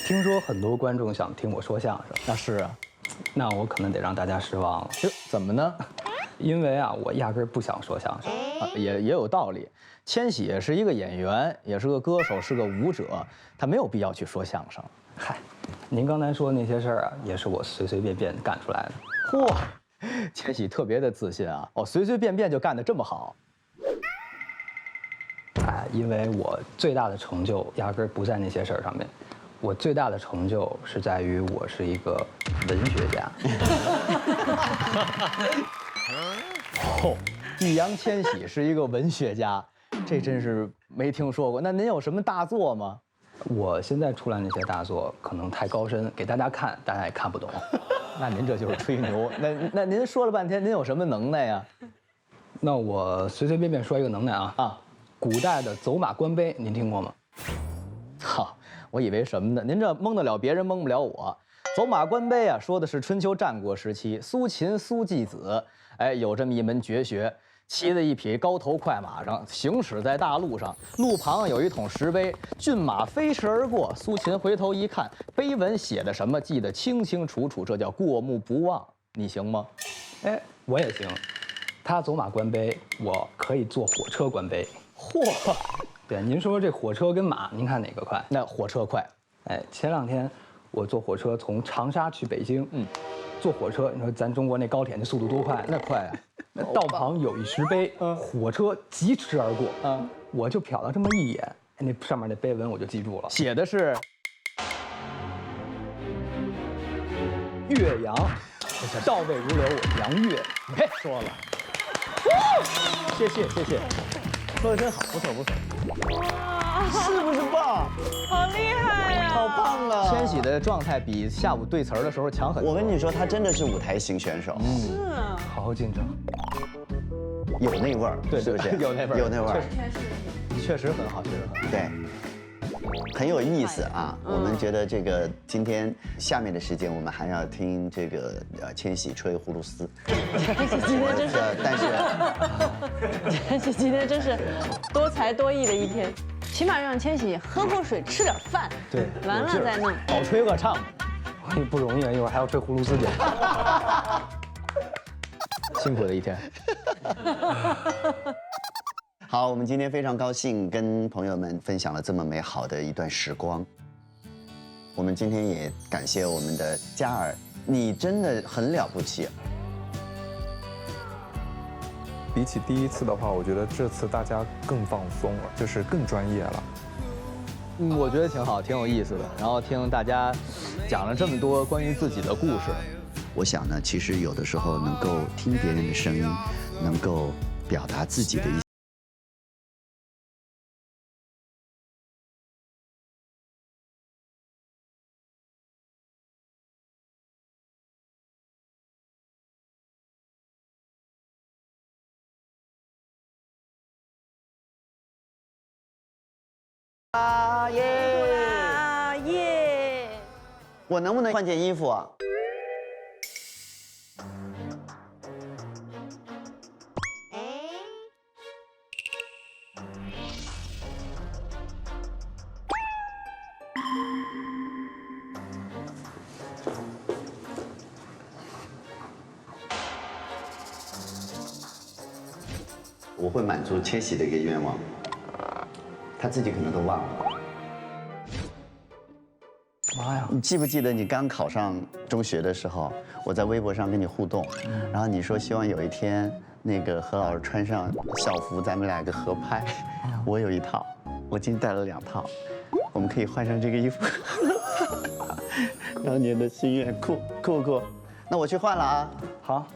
听说很多观众想听我说相声，那是啊，那我可能得让大家失望了。怎么呢？因为啊，我压根儿不想说相声。也有道理。千玺是一个演员，也是个歌手，是个舞者，他没有必要去说相声。嗨，您刚才说的那些事儿啊，也是我随随便便干出来的。嚯，千玺特别的自信啊！随随便便就干得这么好。因为我最大的成就压根儿不在那些事儿上面。我最大的成就是在于我是一个文学家。易烊千玺是一个文学家，这真是没听说过。那您有什么大作吗？我现在出来那些大作可能太高深，给大家看，大家也看不懂。那您这就是吹牛。那您说了半天，您有什么能耐呀？那我随随便便说一个能耐啊。古代的走马观碑，您听过吗？操！我以为什么呢？您这蒙得了别人，蒙不了我。走马观碑啊，说的是春秋战国时期，苏秦苏季子，有这么一门绝学，骑在一匹高头快马上，行驶在大路上，路旁有一桶石碑，骏马飞驰而过。苏秦回头一看，碑文写的什么，记得清清楚楚，这叫过目不忘。你行吗？我也行。他走马观碑，我可以坐火车观碑。嚯！对，您说这火车跟马，您看哪个快？那火车快。前2天我坐火车从长沙去北京，坐火车，你说咱中国那高铁那速度多快？那快啊！那道旁有一石碑，火车疾驰而过，我就瞟了这么一眼，那上面那碑文我就记住了，写的是岳阳，倒背如流，杨岳。别说了，谢谢，说的真好，不错。是不是棒？好厉害呀！好棒啊！千玺的状态比下午对词儿的时候强很多。我跟你说，他真的是舞台型选手。是啊，好好紧张，有那味儿，对，是不是？有那味儿，有那味儿，确实很好，确实很好。对。很有意思啊！我们觉得这个今天下面的时间，我们还要听这个千玺吹葫芦丝。千玺今天真是，但是千玺今天真是多才多艺的一天，起码让千玺喝口水，吃点饭，对，完了再弄。好吹个唱，也不容易啊，一会儿还要吹葫芦丝去。辛苦的一天。好，我们今天非常高兴跟朋友们分享了这么美好的一段时光。我们今天也感谢我们的嘉尔，你真的很了不起。比起第一次的话，我觉得这次大家更放松了，就是更专业了。我觉得挺好，挺有意思的。然后听大家讲了这么多关于自己的故事，我想呢，其实有的时候能够听别人的声音，能够表达自己的一些。啊耶！耶！我能不能换件衣服啊？我会满足千玺的一个愿望。他自己可能都忘了。妈呀！你记不记得你刚考上中学的时候，我在微博上跟你互动，然后你说希望有一天那个何老师穿上校服，咱们两个合拍。我有一套，我今天带了2套，我们可以换上这个衣服。当年的心愿，酷酷酷。那我去换了啊。好。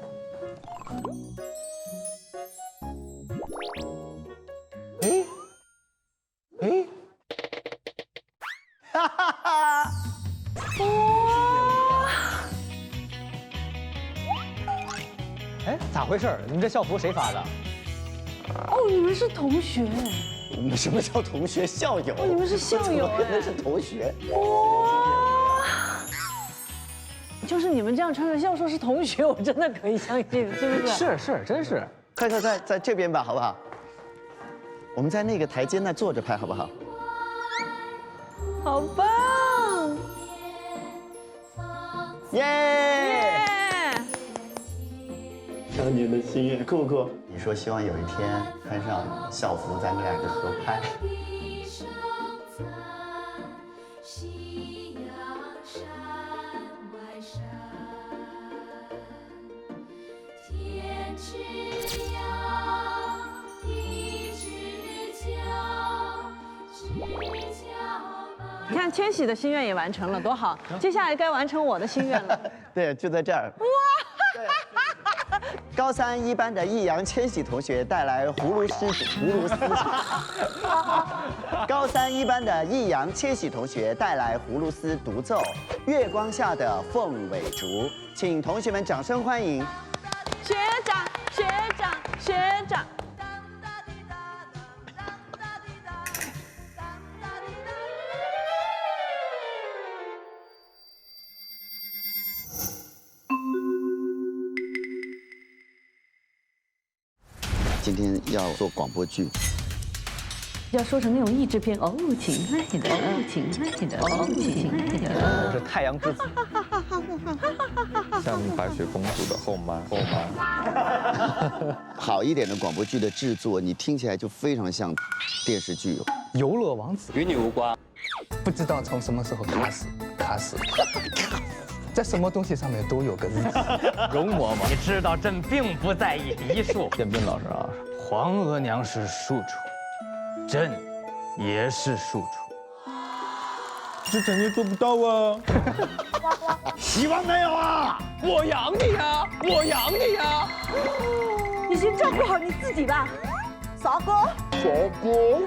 哈哈哈！哇！哎，咋回事？你们这校服谁发的？哦，你们是同学。我们什么叫同学？校友。哦，你们是校友哎。可能是同学。哇！就是你们这样穿着，要说是同学，我真的可以相信，是不是？是，真是。快，在这边吧，好不好？我们在那个台阶那坐着拍，好不好？好棒！耶！当年的心愿，酷酷。你说希望有一天穿上校服，咱们两个合拍。你看千玺的心愿也完成了，多好！接下来该完成我的心愿了。对，就在这儿。哇！高3一班的易烊千玺同学带来葫芦丝。高3一班的易烊千玺同学带来葫芦丝独奏《月光下的凤尾竹》，请同学们掌声欢迎。学长，学长，学长。今天要做广播剧，要说成那种译制片哦，亲爱的，哦，亲爱的，哦，亲爱的。我是太阳之子，像白雪公主的后妈。好一点的广播剧的制作，你听起来就非常像电视剧。游乐王子与你无关，不知道从什么时候卡死。在什么东西上面都有个日子。容嬷嬷，你知道朕并不在意嫡庶。建斌老师啊，皇额娘是庶出，朕也是庶出。这臣也做不到啊。希望没有啊！我养你呀，我养你呀。你先照顾好你自己吧，傻哥。傻哥。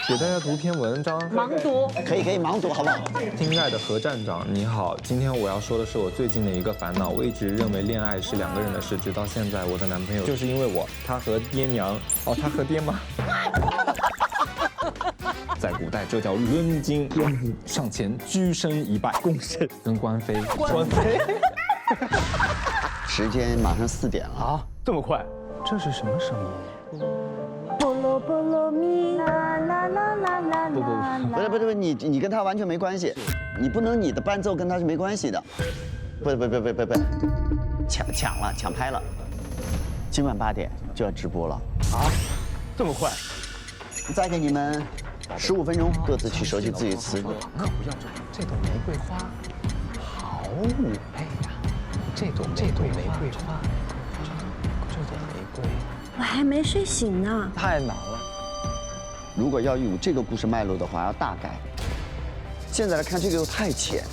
给大家读篇文章，盲读，可以盲读，好不好？亲爱的何站长，你好，今天我要说的是我最近的一个烦恼。我一直认为恋爱是2个人的事，直到现在，我的男朋友就是因为我，他和爹娘，他和爹妈。在古代，这叫抡金，上前鞠身一拜，共振跟官非。官非。时间马上4点了啊，这么快？这是什么声音？菠萝菠萝蜜啦啦啦啦啦。不是，你跟他完全没关系，你不能你的伴奏跟他是没关系的。不，抢拍了。今晚8点就要直播了啊，这么快？再给你们15分钟，各自去熟悉自己的词。可不要这朵玫瑰花，好妩媚呀！这朵玫瑰花，这朵玫瑰，我还没睡醒呢，太难了。如果要有这个故事脉络的话，要大改。现在来看这个又太浅，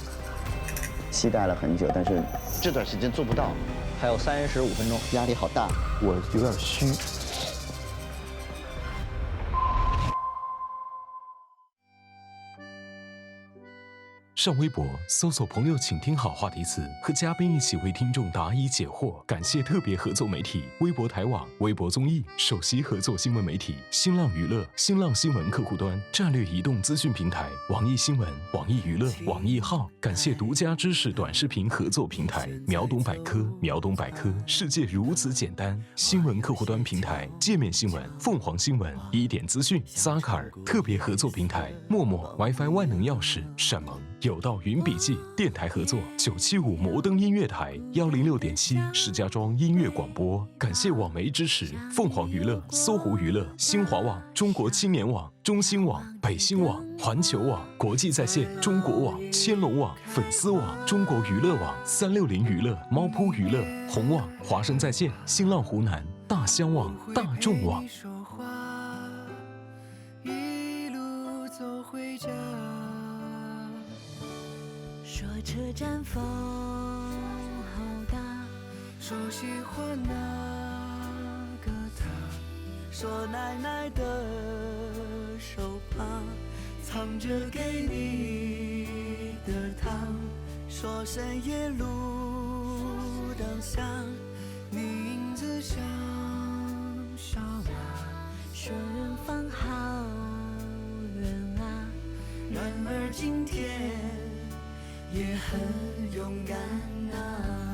期待了很久，但是这段时间做不到。还有35分钟，压力好大，我有点虚。上微博搜索“朋友，请听好”话题词，和嘉宾一起为听众答疑解惑。感谢特别合作媒体微博台网、微博综艺首席合作新闻媒体新浪娱乐、新浪新闻客户端战略移动资讯平台网易新闻、网易娱乐、网易号。感谢独家知识短视频合作平台秒懂百科。秒懂百科，世界如此简单。新闻客户端平台界面新闻、凤凰新闻、1点资讯、萨卡尔。特别合作平台陌陌 WiFi 万能钥匙、闪萌。有道云笔记电台合作975摩登音乐台106.7石家庄音乐广播。感谢网媒支持：凤凰娱乐、搜狐娱乐、新华网、中国青年网、中新网、北新网、环球网、国际在线、中国网、千龙网、粉丝网、中国娱乐网、360娱乐、猫扑娱乐、红网、华声在线、新浪湖南、大香网、大众网。一路走回家。说车站风好大，说喜欢那个他，说奶奶的手帕藏着给你的糖，说深夜路灯下你影子像小马，说远方好远啊，然而今天也很勇敢啊。